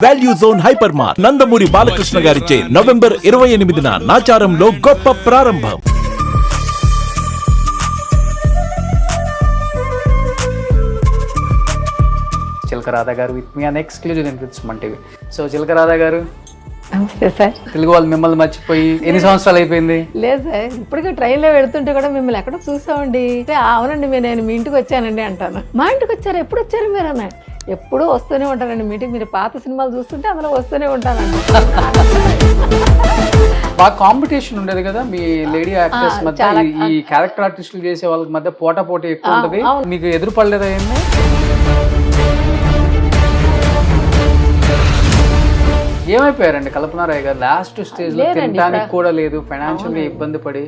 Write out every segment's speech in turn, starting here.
Value zone hyper mart Nandamuri Balakrishna గారిచే November 28న నాచారంలో గొప్ప ప్రారంభం. చిలక రాధా గారు with me an exclusive in Suman TV. So Chilaka Radha గారు, నమస్తే సార్. తెలుగు వాళ్ళు మిమ్మల్ని మర్చిపోయి ఎన్ని సంవత్సరాలు అయిపోయింది? లేదు సార్, ఇప్పటికే ట్రైన్లో వెళుతుంటే కూడా మిమ్మల్ని ఎక్కడ చూసామండి. అవునండి, నేను మీ ఇంటికి వచ్చానండి అంటాను. మా ఇంటికి వచ్చారు, ఎప్పుడు వచ్చారు మీరు అన్న? ఎప్పుడూ వస్తూనే ఉంటానండి మీ ఇంటికి. మీరు పాత సినిమాలు చూస్తుంటే అందులో వస్తూనే ఉంటానండి. బాగా కాంపిటీషన్ ఉండేది కదా మీ లేడీ యాక్టర్స్ మధ్య, ఈ క్యారెక్టర్ ఆర్టిస్టులు చేసే వాళ్ళకి మధ్య పోటీ ఎక్కువ ఉంటుంది. మీకు ఎదురు పడలేదా ఏమీ? ఏమైపోయారండి కల్పనారాయ్ గారు? లాస్ట్ స్టేజ్ లో తినడానికి కూడా లేదు, ఫైనాన్షియల్ గా ఇబ్బంది పడి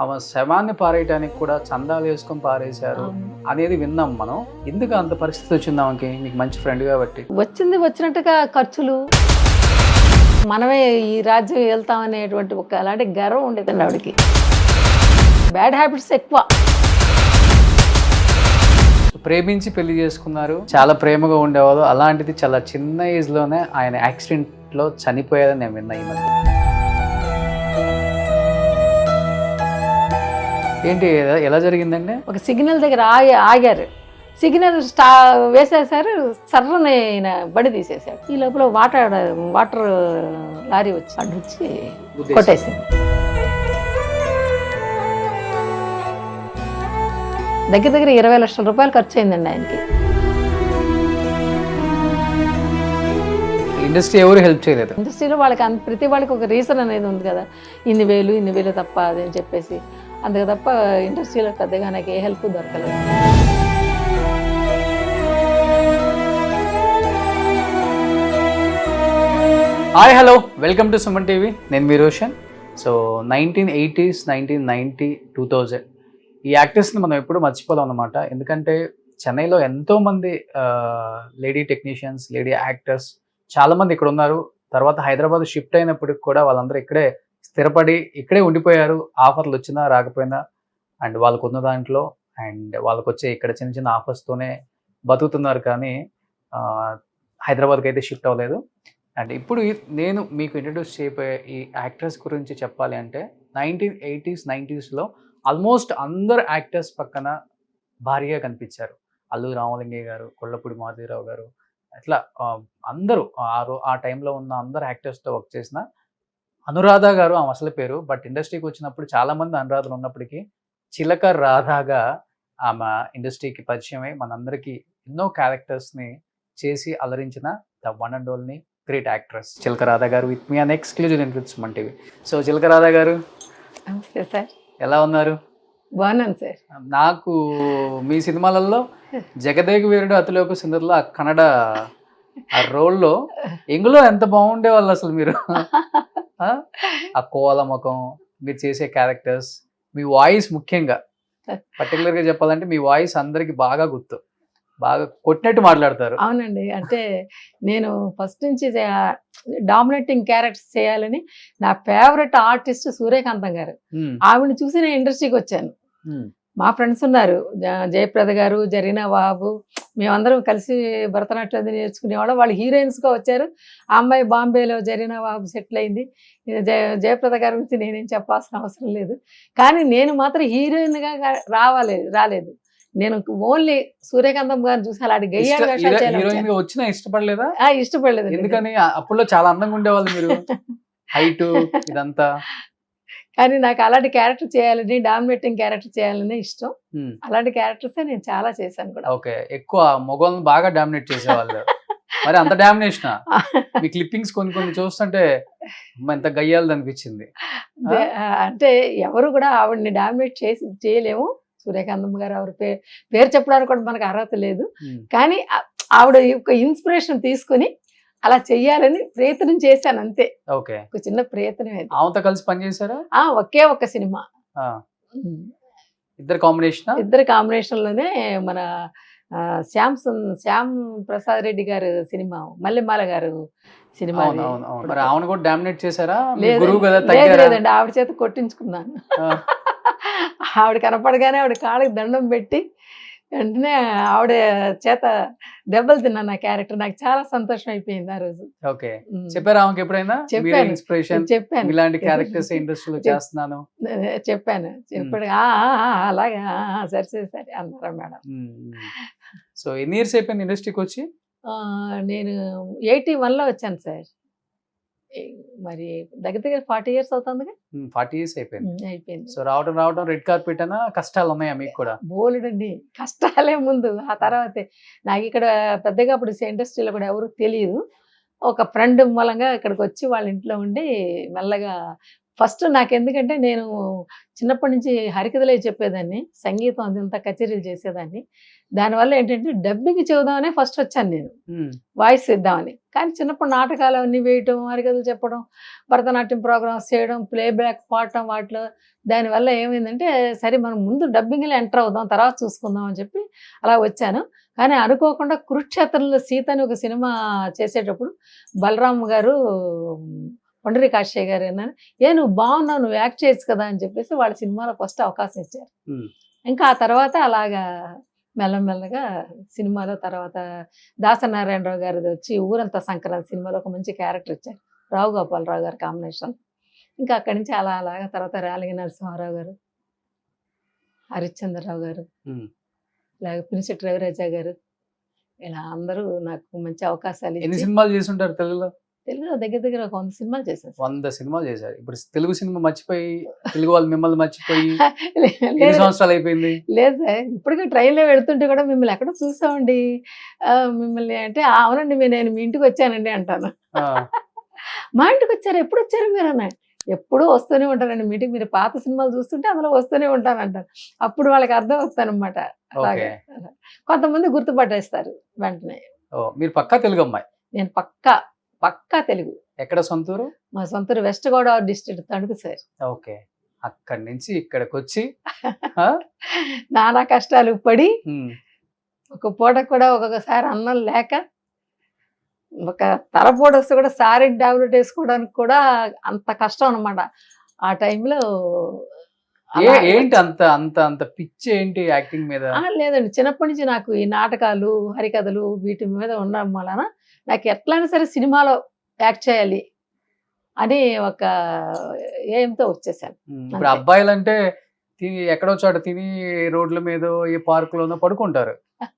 ఆమె శవాన్ని పారేయడానికి కూడా చందాలు వేసుకొని పారేశారు అనేది విన్నాం మనం. ఎందుకు అంత పరిస్థితి వచ్చింది ఆమెకి? మీకు మంచి ఫ్రెండ్ కాబట్టి. వచ్చినట్టుగా ఖర్చులు, మనమే ఈ రాజ్యం వెళ్తాం అనేటువంటి ఒక అలాంటి గర్వం ఉండేదండి ఆవిడకి. బ్యాడ్ హ్యాబిట్స్ ఎక్కువ. ప్రేమించి పెళ్లి చేసుకున్నారు, చాలా ప్రేమగా ఉండేవాళ్ళు. అలాంటిది చాలా చిన్న ఏజ్ లోనే ఆయన యాక్సిడెంట్ లో చనిపోయారని నేను విన్నా ఈ మధ్య. ఏంటి, ఎలా జరిగిందండి? ఒక సిగ్నల్ దగ్గర ఆగారు. సిగ్నల్ వేసేసారు, సర్రని ఆయన బండి తీసేశాడు. ఈ లోపల వాటర్ లారీ వచ్చి అడ్డొచ్చి కొట్టేసింది. దగ్గర 20 లక్షల రూపాయలు ఖర్చు అయిందండి ఆయనకి. ఇండస్ట్రీ ఎవరు హెల్ప్ చేయలేదు? ఇండస్ట్రీలో వాళ్ళకి ప్రతి వాళ్ళకి ఒక రీజన్ అనేది ఉంది కదా, ఇన్ని వేలు తప్ప అదని చెప్పేసి. అందుకు తప్ప ఇండస్ట్రీలో పెద్దగా నాకు ఏ హెల్ప్ దొరకలేదు. Hi, hello, welcome to Suman TV. నేను మీ రోషన్. సో 1980s, 1990, 2000 ఈ యాక్టర్స్ని మనం ఎప్పుడు మర్చిపోదాం అన్నమాట. ఎందుకంటే చెన్నైలో ఎంతోమంది లేడీ టెక్నీషియన్స్, లేడీ యాక్టర్స్ చాలామంది ఇక్కడ ఉన్నారు. తర్వాత హైదరాబాద్ షిఫ్ట్ అయినప్పటికి కూడా వాళ్ళందరూ ఇక్కడే స్థిరపడి ఇక్కడే ఉండిపోయారు. ఆఫర్లు వచ్చినా రాకపోయినా అండ్ వాళ్ళకు ఉన్న దాంట్లో అండ్ వాళ్ళకు వచ్చే ఇక్కడ చిన్న చిన్న ఆఫర్స్తోనే బతుకుతున్నారు. కానీ హైదరాబాద్కి అయితే షిఫ్ట్ అవ్వలేదు. అండ్ ఇప్పుడు నేను మీకు ఇంట్రడ్యూస్ చేయబోయే ఈ యాక్టర్స్ గురించి చెప్పాలి అంటే 1980s, 90sలో ఆల్మోస్ట్ అందరు యాక్టర్స్ పక్కన భారీగా కనిపించారు. అల్లు రామలింగయ్య గారు, కొల్లపూడి మాధవరావు గారు, అట్లా అందరూ ఆ టైంలో ఉన్న అందరు యాక్టర్స్తో వర్క్ చేసిన అనురాధ గారు ఆమె అసలు పేరు. బట్ ఇండస్ట్రీకి వచ్చినప్పుడు చాలామంది అనురాధలు ఉన్నప్పటికీ చిలక రాధాగా ఆమె ఇండస్ట్రీకి పరిచయమై మనందరికీ ఎన్నో క్యారెక్టర్స్ని చేసి అలరించిన the one and only great actress Chilaka Radha గారు with me an exclusive in Suman TV. So Chilaka Radha గారు, నమస్తే సార్. ఎలా ఉన్నారు? బాగున్నాను సార్. నాకు మీ సినిమాలలో జగదేక వీరుడు అతిలోక సుందరిలో ఆ కన్నడ ఆ రోల్లో ఎంగులో ఎంత బాగుండే వాళ్ళు అసలు మీరు. ఆ కోల ముఖం, మీరు చేసే క్యారెక్టర్స్, మీ వాయిస్ ముఖ్యంగా పర్టికులర్గా చెప్పాలంటే మీ వాయిస్ అందరికి బాగా గుర్తు, బాగా కొట్టినట్టు మాట్లాడతారు. అవునండి, అంటే నేను ఫస్ట్ నుంచి డామినేటింగ్ క్యారెక్టర్స్ చేయాలని నా ఫేవరెట్ ఆర్టిస్ట్ సూర్యకాంతం గారు. ఆవిడని చూసి నేను ఇండస్ట్రీకి వచ్చాను. మా ఫ్రెండ్స్ ఉన్నారు, జయప్రద గారు, జరీనా బాబు, మేమందరం కలిసి భరతనాట్యం నేర్చుకునేవాళ్ళం. వాళ్ళు హీరోయిన్స్గా వచ్చారు. ఆ అమ్మాయి బాంబేలో జరీనా బాబు సెటిల్ అయింది. జయప్రద గారి గురించి నేనేం చెప్పాల్సిన అవసరం లేదు. కానీ నేను మాత్రం హీరోయిన్గా రాలేదు. నేను ఓన్లీ సూర్యకాంతం గారిని చూసి అలాంటి గయ్యాడు వచ్చినా ఇష్టపడలేదా? ఇష్టపడలేదు. ఎందుకని? అప్పుడులో చాలా అందంగా ఉండేవాళ్ళు మీరు, హైట్ ఇదంతా. కానీ నాకు అలాంటి క్యారెక్టర్ చేయాలని, డామినేటింగ్ క్యారెక్టర్ చేయాలని ఇష్టం. అలాంటి క్యారెక్టర్స్ నేను చాలా చేశాను కూడా. ఓకే, ఎక్కువ మొగోళ్ళని బాగా డామినేట్ చేసేవాళ్ళు. మరి అంత డామినేషన్ మీ క్లిప్పింగ్స్ కొన్ని చూస్తుంటే ఎంత గయ్యాలది అనిపించింది. అంటే ఎవరు కూడా ఆవిడని డామినేట్ చేయలేము. సూర్యకాంతం గారు ఆవిడ పేరు చెప్పడానికి కూడా మనకు అర్హత లేదు. కానీ ఆవిడ ఒక ఇన్స్పిరేషన్ తీసుకుని అలా చెయ్యాలని ప్రయత్నం చేశాను అంతే. ఓకే, ఒక చిన్న ప్రయత్నం. ఆమెతో కలిసి పనిచేశారా? ఒకే ఒక్క సినిమా. ఇద్దరు కాంబినేషన్ లోనే మన శ్యామ్ ప్రసాద్ రెడ్డి గారు సినిమా, మల్లెమాల గారు సినిమా. ఆమెను కూడా డామినేట్ చేశారా? లేదండి, ఆవిడ చేత కొట్టించుకున్నాను. ఆవిడ కనపడగానే ఆవిడ కాళ్ళకి దండం పెట్టి వెంటనే ఆవిడ చేత దెబ్బలు తిన్నాను ఆ క్యారెక్టర్. నాకు చాలా సంతోషం అయిపోయింది ఆ రోజు. ఓకే. ఉమ్. చెప్పారా ఆమెకి ఎప్పుడైనా చెప్పాను. ఇన్స్పిరేషన్ చెప్పాను ఇలాంటి క్యారెక్టర్స్ ఇండస్ట్రీలో చేస్తున్నాను? చెప్పాను. ఇప్పుడు అలాగా సరే సరే సరే అన్నారా మేడం. సో ఎన్ని ఇయర్స్ అయిపోయింది ఇండస్ట్రీకి వచ్చి? నేను 81లో వచ్చాను సార్. మరి దగ్గర దగ్గర 40 ఇయర్స్ అవుతుందిగా. 40 ఇయర్స్ అయిపోయింది. అయిపోయింది. సో రావడం రెడ్ కార్పెట్ అనా కష్టాలు ఉన్నాయా మీకు కూడా? బోలెడండి కష్టాలే ముందు, ఆ తర్వాతే. నాకు ఇక్కడ పెద్దగా అప్పుడు ఇండస్ట్రీలో కూడా ఎవరు తెలియదు. ఒక ఫ్రెండ్ మూలంగా ఇక్కడికి వచ్చి వాళ్ళ ఇంట్లో ఉండి మెల్లగా ఫస్ట్ నాకెందుకంటే నేను చిన్నప్పటి నుంచి హరికథలే చెప్పేదాన్ని, సంగీతం అదంతా కచేరీలు చేసేదాన్ని. దానివల్ల ఏంటంటే డబ్బింగ్ చెబుదామనే ఫస్ట్ వచ్చాను నేను, వాయిస్ ఇద్దామని. కానీ చిన్నప్పుడు నాటకాలు అన్నీ వేయటం, హరికథలు చెప్పడం, భరతనాట్యం ప్రోగ్రామ్స్ చేయడం, ప్లేబ్యాక్ పాడటం, వాటిలో దానివల్ల ఏమైందంటే సరే మనం ముందు డబ్బింగ్లో ఎంటర్ అవుదాం, తర్వాత చూసుకుందాం అని చెప్పి అలా వచ్చాను. కానీ అనుకోకుండా కురుక్షేత్రంలో సీత అని ఒక సినిమా చేసేటప్పుడు బలరామ్ గారు, కొండరి కాశయ్య గారు అన్నారు, నువ్వు బాగున్నావు, నువ్వు యాక్ట్ చేయొచ్చు కదా అని చెప్పేసి వాళ్ళ సినిమాలో ఫస్ట్ అవకాశం ఇచ్చారు. ఇంకా ఆ తర్వాత అలాగా మెల్లమెల్లగా సినిమాలో తర్వాత దాసనారాయణరావు గారిది వచ్చి ఊరంతా సంక్రాంతి సినిమాలో ఒక మంచి క్యారెక్టర్ ఇచ్చారు, రావు గోపాలరావు గారు కాంబినేషన్. ఇంకా అక్కడి నుంచి అలాగా తర్వాత రాలింగి నరసింహారావు గారు, హరిశ్చంద్రరావు గారు, అలాగే పినిశెట్టి రవిరాజా గారు, ఇలా అందరూ నాకు మంచి అవకాశాలు. ఎన్ని సినిమాలు చేసి ఉంటారు తెలుగులో? తెలుగులో దగ్గర దగ్గర ఒక 100 సినిమాలు చేశాను. 100 సినిమాలు చేశారు. ఇప్పుడు తెలుగు సినిమా మర్చిపోయి తెలుగు వాళ్ళు మిమ్మల్ని మర్చిపోయి ఎన్ని సంవత్సరాలు అయిపోయింది? లేదు సార్, ఇప్పటికే ట్రైన్లో వెళ్తుంటే కూడా మిమ్మల్ని ఎక్కడో చూసామండి, మిమ్మల్ని అంటే అవునండి నేను మీ ఇంటికి వచ్చానండి అంటాను. మా ఇంటికి వచ్చారు, ఎప్పుడు వచ్చారు మీరు అన్న? ఎప్పుడూ వస్తూనే ఉంటానండి మీటింగ్, మీరు పాత సినిమాలు చూస్తుంటే అందులో వస్తూనే ఉంటానంటారు. అప్పుడు వాళ్ళకి అర్థం అవుతాను అనమాట. అలాగే కొంతమంది గుర్తుపట్టేస్తారు వెంటనే. మీరు పక్కా తెలుగు అమ్మాయి? నేను పక్కా తెలుగు. ఎక్కడ సొంతూరు? మా సొంతూరు west Godavari district, Tanuku sir. Okay. అక్కడి నుంచి ఇక్కడికి వచ్చి నానా కష్టాలు పడి ఒక పూట కూడా ఒక్కొక్కసారి అన్నం లేక, ఒక తలపోటు వస్తే కూడా సారీ టాబ్లెట్ వేసుకోవడానికి కూడా అంత కష్టం అనమాట ఆ టైంలో. ఏంటి అంత అంత అంత పిచ్చి ఏంటి యాక్టింగ్ మీద? లేదండి, చిన్నప్పటి నుంచి నాకు ఈ నాటకాలు, హరికథలు వీటి మీద ఉండడం వలన నాకు ఎట్లయినా సరే సినిమాలో యాక్ట్ చేయాలి అని ఒక ఏంతో వచ్చేసాను. ఇప్పుడు అబ్బాయిలు అంటే ఎక్కడో చోట తిని రోడ్ల మీద ఏ పార్కులోనో పడుకుంటారు.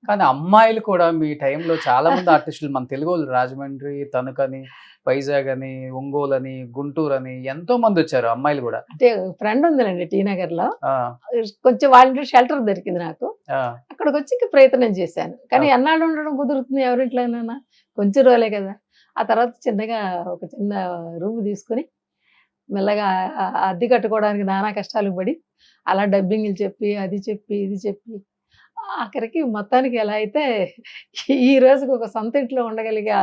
కానీ అమ్మాయిలు కూడా మీ టైంలో చాలా మంది ఆర్టిస్టులు మన తెలుగు వాళ్ళు రాజమండ్రి, తణుకని, వైజాగ్ అని, ఒంగోలు అని, గుంటూరు అని ఎంతో మంది వచ్చారు అమ్మాయిలు కూడా. అంటే ఫ్రెండ్ ఉందిలేండి టీ నగర్ లో, కొంచెం వాళ్ళ షెల్టర్ దొరికింది నాకు, అక్కడికి వచ్చి ఇంకా ప్రయత్నం చేశాను. కానీ ఎన్నాళ్ళు ఉండడం కుదురుతుంది ఎవరింట్లోనైనా, కొంచెం రోజులే కదా. ఆ తర్వాత చిన్నగా ఒక చిన్న రూమ్ తీసుకుని మెల్లగా అద్దె కట్టుకోవడానికి నానా కష్టాలు పడి అలా డబ్బింగ్లు చెప్పి అది చెప్పి ఇది చెప్పి ఆఖరికి మొత్తానికి ఎలా అయితే ఈ రోజుకి ఒక సొంత ఇంట్లో ఉండగలిగే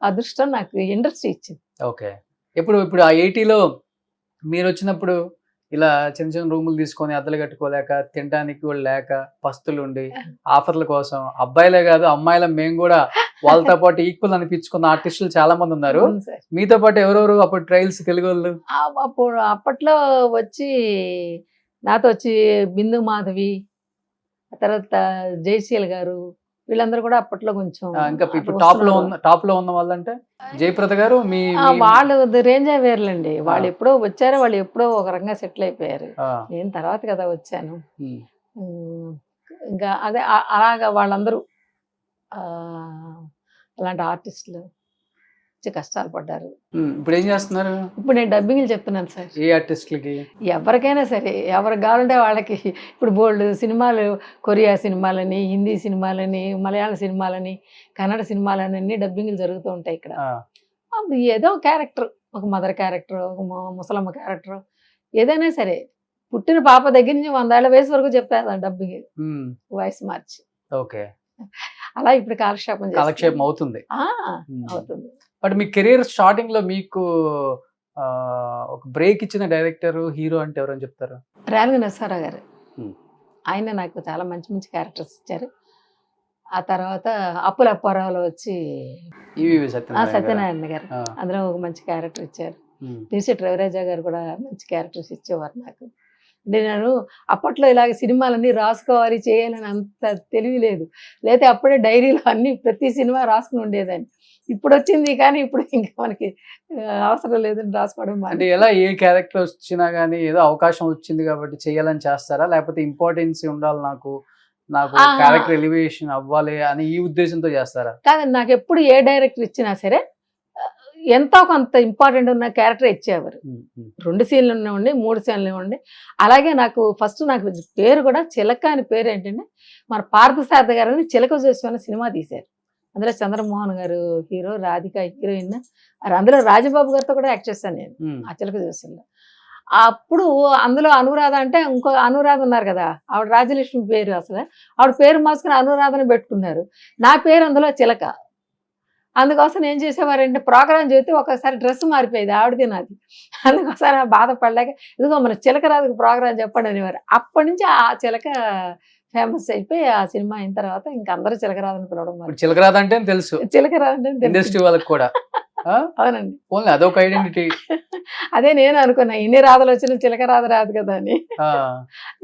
అదృష్టం నాకు ఇండస్ట్రీ ఇచ్చింది. ఓకే. ఇప్పుడు ఆ 80లో మీరు వచ్చినప్పుడు ఇలా చిన్న చిన్న రూములు తీసుకొని అద్దెలు కట్టుకోలేక, తినడానికి కూడా లేక, పస్తులు ఉండి ఆఫర్ల కోసం అబ్బాయిలే కాదు అమ్మాయిల మేము కూడా వాళ్ళతో పాటు ఈక్వల్ అనిపించుకున్న ఆర్టిస్టులు చాలా మంది ఉన్నారు. మీతో పాటు ఎవరెవరు అప్పుడు ట్రయల్స్ తెలుగు వాళ్ళు? అప్పుడు అప్పట్లో వచ్చి నాతో వచ్చి బిందు మాధవి, తర్వాత జయశీల్ గారు, వీళ్ళందరూ కూడా అప్పట్లో కొంచెం ఇంకా ఇప్పుడు టాప్ లో ఉన్న వాళ్ళంటే జయప్రద గారు, మీ వాళ్ళు రేంజ్ వేర్లండి. వాళ్ళు ఎప్పుడో వచ్చారు, వాళ్ళు ఎప్పుడో ఒక రకంగా సెటిల్ అయిపోయారు. నేను తర్వాత కదా వచ్చాను. ఇంకా అదే అలాగా వాళ్ళందరూ అలాంటి ఆర్టిస్టులు కష్టాలు పడ్డారు. ఇప్పుడు ఏం చేస్తున్నారు? ఇప్పుడు నేను డబ్బింగ్లు చెప్తున్నాను సార్. ఏ ఆర్టిస్టులకి? ఎవరికైనా సరే, ఎవరికి కావాలంటే వాళ్ళకి. ఇప్పుడు బోల్డ్ సినిమాలు, కొరియా సినిమాలని, హిందీ సినిమాలని, మలయాళ సినిమాలని, కన్నడ సినిమాలని అన్ని డబ్బింగ్లు జరుగుతూ ఉంటాయి ఇక్కడ. అప్పుడు ఏదో క్యారెక్టర్, ఒక మదర్ క్యారెక్టర్, ఒక ముసలమ్మ క్యారెక్టర్, ఏదైనా సరే పుట్టిన పాప దగ్గర నుంచి 100 ఏళ్ల వయసు వరకు చెప్తాను డబ్బింగ్, వాయిస్ మార్చి. ఓకే. అలా ఇప్పుడు కాలక్షేపం అవుతుంది. అవుతుంది. బట్ మీ కెరీర్ స్టార్టింగ్ లో మీకు ఒక బ్రేక్ ఇచ్చిన డైరెక్టర్, హీరో అంటే ఎవరని చెప్తారు? రాలింగి నరసింహారావు గారు. ఆయన నాకు చాలా మంచి మంచి క్యారెక్టర్స్ ఇచ్చారు. ఆ తర్వాత అప్పుల అప్పారావులో వచ్చి సత్యనారాయణ గారు, అందులో ఒక మంచి క్యారెక్టర్ ఇచ్చారు. పినిశెట్టి రవిరాజా గారు కూడా మంచి క్యారెక్టర్స్ ఇచ్చేవారు నాకు. నేను అప్పట్లో ఇలాగ సినిమాలన్నీ రాసుకోవాలి చేయాలని అంత తెలివి లేదు. లేకపోతే అప్పుడే డైరీలో అన్ని ప్రతి సినిమా రాసుకుని ఉండేదాన్ని. ఇప్పుడు వచ్చింది కానీ ఇప్పుడు ఇంకా మనకి అవసరం లేదని రాసుకోవడం అంటే మానేశాను. ఎలా ఏ క్యారెక్టర్ వచ్చినా గానీ ఏదో అవకాశం వచ్చింది కాబట్టి చేయాలని చేస్తారా? లేకపోతే ఇంపార్టెన్స్ ఉండాలి నాకు క్యారెక్టర్ ఎలివేషన్ అవ్వాలి అని ఈ ఉద్దేశంతో చేస్తారా? కాదండి, నాకు ఎప్పుడు ఏ డైరెక్టర్ ఇచ్చినా సరే ఎంతో కొంత ఇంపార్టెంట్ ఉన్న క్యారెక్టర్ ఇచ్చేవారు. 2 సీన్లు ఉండి 3 సీన్లు ఉండి. అలాగే నాకు ఫస్ట్ నాకు పేరు కూడా చిలక అని పేరు ఏంటంటే మన పార్థసారథి గారు చిలక చూసిన సినిమా తీశారు. అందులో చంద్రమోహన్ గారు హీరో, రాధిక హీరోయిన్. అందులో రాజబాబు గారితో కూడా యాక్ట్ చేశాను నేను ఆ చిలక చూసిన. అప్పుడు అందులో అనురాధ అంటే ఇంకో అనురాధ ఉన్నారు కదా, ఆవిడ రాజలక్ష్మి పేరు. అసలు ఆవిడ పేరు మార్చుకుని అనురాధని పెట్టుకున్నారు. నా పేరు అందులో చిలక. అందుకోసం ఏం చేసేవారంటే ప్రోగ్రాం చేస్తే ఒకసారి డ్రెస్ మారిపోయేది ఆవిడది నాది. అందుకోసం బాధపడలేక ఇదిగో మన చిలకరాజుకి ప్రోగ్రాం చెప్పండి అనేవారు. అప్పటి నుంచి ఆ చిలక ఫేమస్ అయిపోయి ఆ సినిమా అయిన తర్వాత ఇంకా అందరూ చిలకరాజని పిలవడం మరి. చిలకరాదు అంటే తెలుసు చిలకరాజు అంటే ఇండస్ట్రీ వాళ్ళకి కూడా. అవునండి, ఓన్లీ అదొక ఐడెంటిటీ. అదే నేను అనుకున్నా, ఇన్ని రాధలు వచ్చిన చిలకరాజు రాదు కదా అని.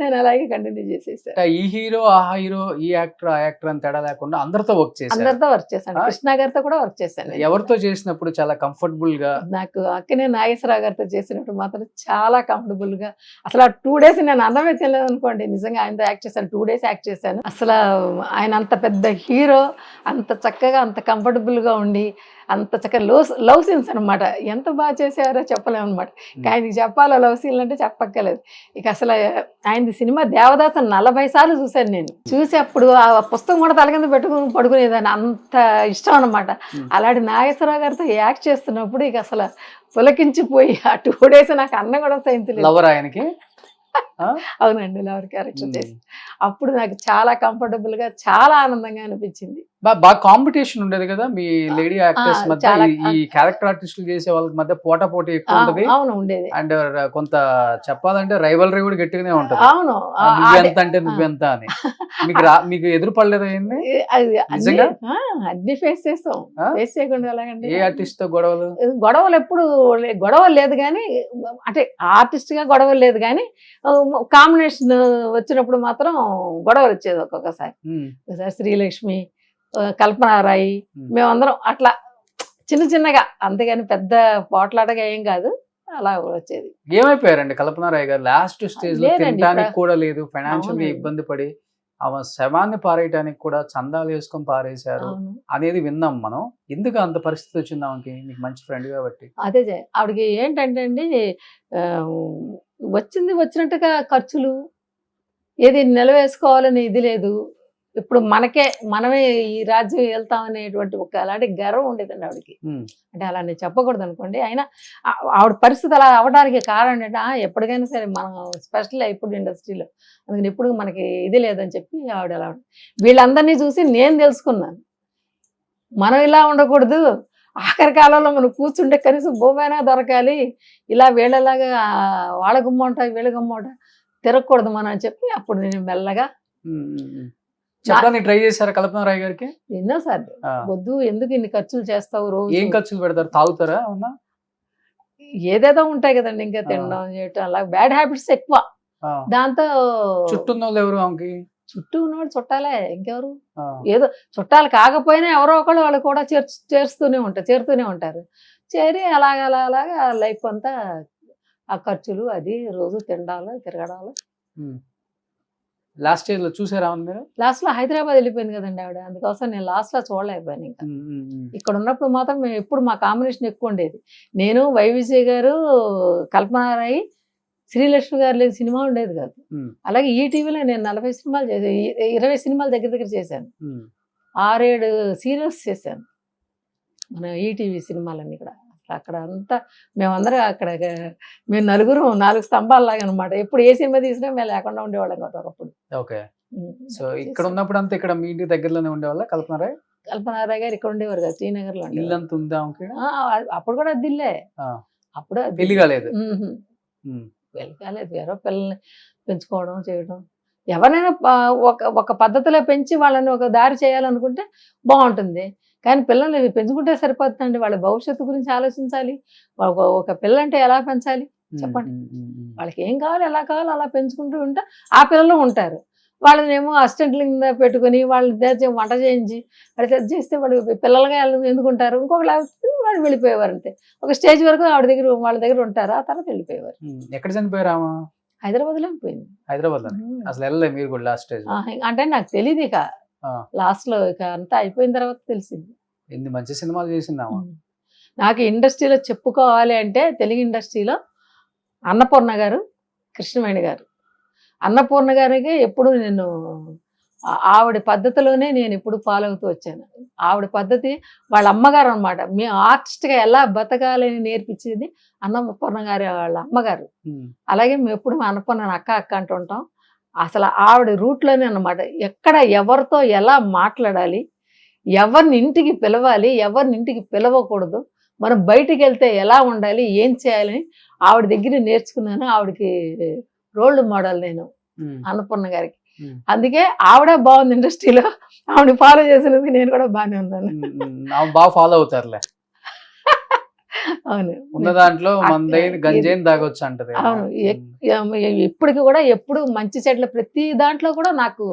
నేను అలాగే కంటిన్యూ చేసేసాను. ఈ హీరో ఆ హీరో, ఈ యాక్టర్ ఆ యాక్టర్ అని తేడా లేకుండా అందరితో వర్క్ చేశాను. అందరితో వర్క్ చేశాను. కృష్ణ గారితో కూడా వర్క్ చేశాను. ఎవరితో చేసినప్పుడు చాలా కంఫర్టబుల్ గా? నాకు అక్కనే నాగేశ్వరరావు గారితో చేసినప్పుడు మాత్రం చాలా కంఫర్టబుల్ గా. అసలు ఆ 2 days నేను అన్నమే తెలియదు అనుకోండి. నిజంగా ఆయనతో యాక్ట్ చేశాను. 2 days యాక్ట్ చేశాను. అసలు ఆయన అంత పెద్ద హీరో, అంత చక్కగా అంత కంఫర్టబుల్ గా ఉండి అంత చక్కగా లవ్ సీన్స్ అనమాట. ఎంత బాగా చేసేవారో చెప్పలేము అనమాట. ఆయనకి చెప్పాలో లవ్ సీన్లు అంటే చెప్పక్కలేదు. ఇక అసలు ఆయనది సినిమా దేవదాస్ 40 సార్లు చూశాను నేను. చూసి అప్పుడు ఆ పుస్తకం కూడా తల కింద పెట్టుకుని పడుకునేదాన్ని, అంత ఇష్టం అనమాట. అలాంటి నాగేశ్వరరావు గారితో యాక్ట్ చేస్తున్నప్పుడు ఇక అసలు పులకించిపోయి ఆ 2 days నాకు అన్న కూడా సైన్స్ ఆయనకి. అవునండి, లవర్ క్యారెక్టర్ చేసి అప్పుడు నాకు చాలా కంఫర్టబుల్ గా చాలా ఆనందంగా అనిపించింది. బాగా కాంపిటీషన్ ఉండేది కదా మీ లేడీ యాక్టర్స్ మధ్య, ఈ క్యారెక్టర్ ఆర్టిస్టులు చేసే వాళ్ళ మధ్య పోటీ ఎక్కువ ఉంటది. అవును, ఉండేది. అండ్ కొంత చెప్పాలంటే రైవల్రీ కూడా గట్టిగానే ఉంటది. అవును, నువ్వెంత అంటే నువ్వెంత అని. మీకు ఎదురు పడలేదు అయింది నిజంగా? అన్ని ఫేస్ చేస్తాం. ఫేస్ చేయకుండా ఎలాగండి? ఏ ఆర్టిస్ట్ తో గొడవలు ఎప్పుడు గొడవలు లేదు కానీ, అంటే ఆర్టిస్ట్ గా గొడవలు లేదు కానీ కాంబినేషన్ వచ్చినప్పుడు మాత్రం గొడవలు వచ్చేది ఒక్కొక్కసారి. ఒకసారి శ్రీలక్ష్మి, కల్పనారాయి, మేమందరం అట్లా చిన్న చిన్నగా, అంతేగాని పెద్ద పోట్లాటగా ఏం కాదు, అలా వచ్చేది. ఏమైపోయారండి కల్పనారాయ్ గారు? లాస్ట్ స్టేజ్ లో తినడానికి కూడా లేదు, ఫైనాన్షియల్ ఇబ్బంది పడి ఆమె శవాన్ని పారేయటానికి కూడా చందాలు వేసుకొని పారేశారు అనేది విన్నాం మనం. ఎందుకు అంత పరిస్థితి వచ్చింది ఆమెకి? మీకు మంచి ఫ్రెండ్ కాబట్టి. అదే ఆవిడకి ఏంటంటే అండి, వచ్చినట్టుగా ఖర్చులు ఏది నిలవేసుకోవాలని ఇది లేదు. ఇప్పుడు మనమే ఈ రాజ్యం వెళ్తాం అనేటువంటి ఒక అలాంటి గర్వం ఉండేదండి ఆవిడకి. అంటే అలా నేను చెప్పకూడదు అనుకోండి. అయినా ఆవిడ పరిస్థితి అలా అవ్వడానికి కారణం ఏంటంటే ఎప్పటికైనా సరే మనం స్పెషల్ ఇప్పుడు ఇండస్ట్రీలో అందుకని ఎప్పుడు మనకి ఇది లేదని చెప్పి ఆవిడ అలా వీళ్ళందరినీ చూసి నేను తెలుసుకున్నాను, మనం ఇలా ఉండకూడదు, ఆఖరి కాలంలో మనం కూర్చుంటే కనీసం భూమైనా దొరకాలి, ఇలా వీళ్ళలాగా వాళ్ళ గుమ్మంటా వీళ్ళ గుమ్మంటా తిరగకూడదు మనం అని చెప్పి అప్పుడు నేను మెల్లగా చెప్పడానికి ట్రై చేశారా కల్పనారాయ్ గారికి? ఎన్నోసార్లు వద్దు, ఎందుకు ఇన్ని ఖర్చులు చేస్తావు, రోజు ఏం ఖర్చులు పెడతారు? తాగుతారా? ఏదేదో ఉంటాయి కదండి, ఇంకా తినడం చేయటం, అలా బ్యాడ్ హ్యాబిట్స్ ఎక్కువ. దాంతో చుట్టూ ఎవరు ఆమెకి? చుట్టూ ఉన్నవాడు చుట్టాలే, ఇంకెవరు? ఏదో చుట్టాలు కాకపోయినా ఎవరో ఒకళ్ళు వాళ్ళు కూడా చేరుతూనే ఉంటారు. చేరి అలాగా లైఫ్ అంతా ఆ ఖర్చులు, అది రోజు తినడాలు తిరగడాలు. లాస్ట్ ఇయర్ లో చూసారా మీరు? లాస్ట్ లో హైదరాబాద్ వెళ్ళిపోయింది కదండి ఆవిడ, అందుకోసం నేను లాస్ట్ లో చూడలేకపోయాను. ఇంకా ఇక్కడ ఉన్నప్పుడు మాత్రం మేము ఎప్పుడు మా కాంబినేషన్ ఎక్కువ ఉండేది. నేను వైవిజయ్ గారు, కల్పనారాయి, శ్రీలక్ష్మి గారు లేని సినిమా ఉండేది కాదు. అలాగే ఈ టీవీలో నేను 40 సినిమాలు చేశాను, 20 సినిమాలు దగ్గర చేశాను, 6-7 సీరియల్స్ చేశాను మన ఈటీవీ సినిమాలన్నీ కూడా. అక్కడ అంతా మేమందరం అక్కడ మేము 4 స్తంభాలలాగా అనమాట. ఎప్పుడు ఏ సినిమా తీసినా మేము లేకుండా ఉండేవాళ్ళం కదా ఒకప్పుడు. ఓకే. సో ఇక్కడ ఉన్నప్పుడు అంతా ఇక్కడ మీ ఇంటి దగ్గరలోనే ఉండేవాళ్ళ కల్పనారాయ్ గారు? ఇక్కడ ఉండేవారు కదా, శ్రీనగర్ లో. ఇల్లంతా ఉందా? అప్పుడు కూడా అద్దిల్లే. అప్పుడు పెళ్లి కాలేదు? పెళ్లి కాలేదు. ఎవరో పిల్లల్ని పెంచుకోవడం చేయడం, ఎవరైనా ఒక పద్ధతిలో పెంచి వాళ్ళని ఒక దారి చేయాలనుకుంటే బాగుంటుంది. కానీ పిల్లల్ని పెంచుకుంటే సరిపోతుందండి, వాళ్ళ భవిష్యత్తు గురించి ఆలోచించాలి. ఒక పిల్లంటే ఎలా పెంచాలి, చెప్పండి. వాళ్ళకి ఏం కావాలో ఎలా కావాలో అలా పెంచుకుంటూ ఉంటే ఆ పిల్లలు ఉంటారు. వాళ్ళనేమో అసిస్టెంట్ల కింద పెట్టుకొని వాళ్ళ దగ్గర వంట చేయించి వాళ్ళు సెట్ చేస్తే వాళ్ళు పిల్లలుగా వాళ్ళు ఎందుకుంటారు, ఇంకొకలా వాళ్ళు వెళ్ళిపోయేవారు అంతే. ఒక స్టేజ్ వరకు ఆవిడ దగ్గర వాళ్ళ దగ్గర ఉంటారు, ఆ తర్వాత వెళ్ళిపోయేవారు. ఎక్కడ చనిపోయారామా? హైదరాబాద్లో పోయింది. హైదరాబాద్ లో అసలు వెళ్ళలేదు మీరు కూడా లాస్ట్ స్టేజ్? అంటే నాకు తెలియదు ఇక లాస్ట్ లో, ఇక అంతా అయిపోయిన తర్వాత తెలిసింది. ఎన్ని మంచి సినిమాలు చేసిందామా. నాకు ఇండస్ట్రీలో చెప్పుకోవాలి అంటే తెలుగు ఇండస్ట్రీలో అన్నపూర్ణ గారు, కృష్ణవేణి గారు. అన్నపూర్ణ గారికి ఎప్పుడు నేను ఆవిడ పద్ధతిలోనే నేను ఎప్పుడు ఫాలో అవుతూ వచ్చాను. ఆవిడ పద్ధతి వాళ్ళ అమ్మగారు అనమాట. మేము ఆర్టిస్ట్గా ఎలా బతకాలని నేర్పించేది అన్నపూర్ణ గారి వాళ్ళ అమ్మగారు. అలాగే మేము ఎప్పుడు మా అన్నపూర్ణ అక్క అక్క అంటూ ఉంటాం. అసలు ఆవిడ రూట్లోనే అనమాట. ఎక్కడ ఎవరితో ఎలా మాట్లాడాలి, ఎవరిని ఇంటికి పిలవాలి, ఎవరిని ఇంటికి పిలవకూడదు, మనం బయటికి వెళ్తే ఎలా ఉండాలి, ఏం చేయాలని ఆవిడ దగ్గర నేర్చుకున్నాను. ఆవిడకి రోల్ మోడల్ నేను అన్నపూర్ణ గారికి. అందుకే ఆవిడ బాగుంది ఇండస్ట్రీలో, ఆవిడ ఫాలో చేసినందుకు నేను కూడా బాగానే ఉన్నాను. బాగా ఫాలో అవుతారులే. అవును, ఉన్న దాంట్లో గంజేని దాగొచ్చు అంటది. అవును, ఇప్పటికి కూడా ఎప్పుడు మంచి చెట్ల ప్రతి దాంట్లో కూడా నాకు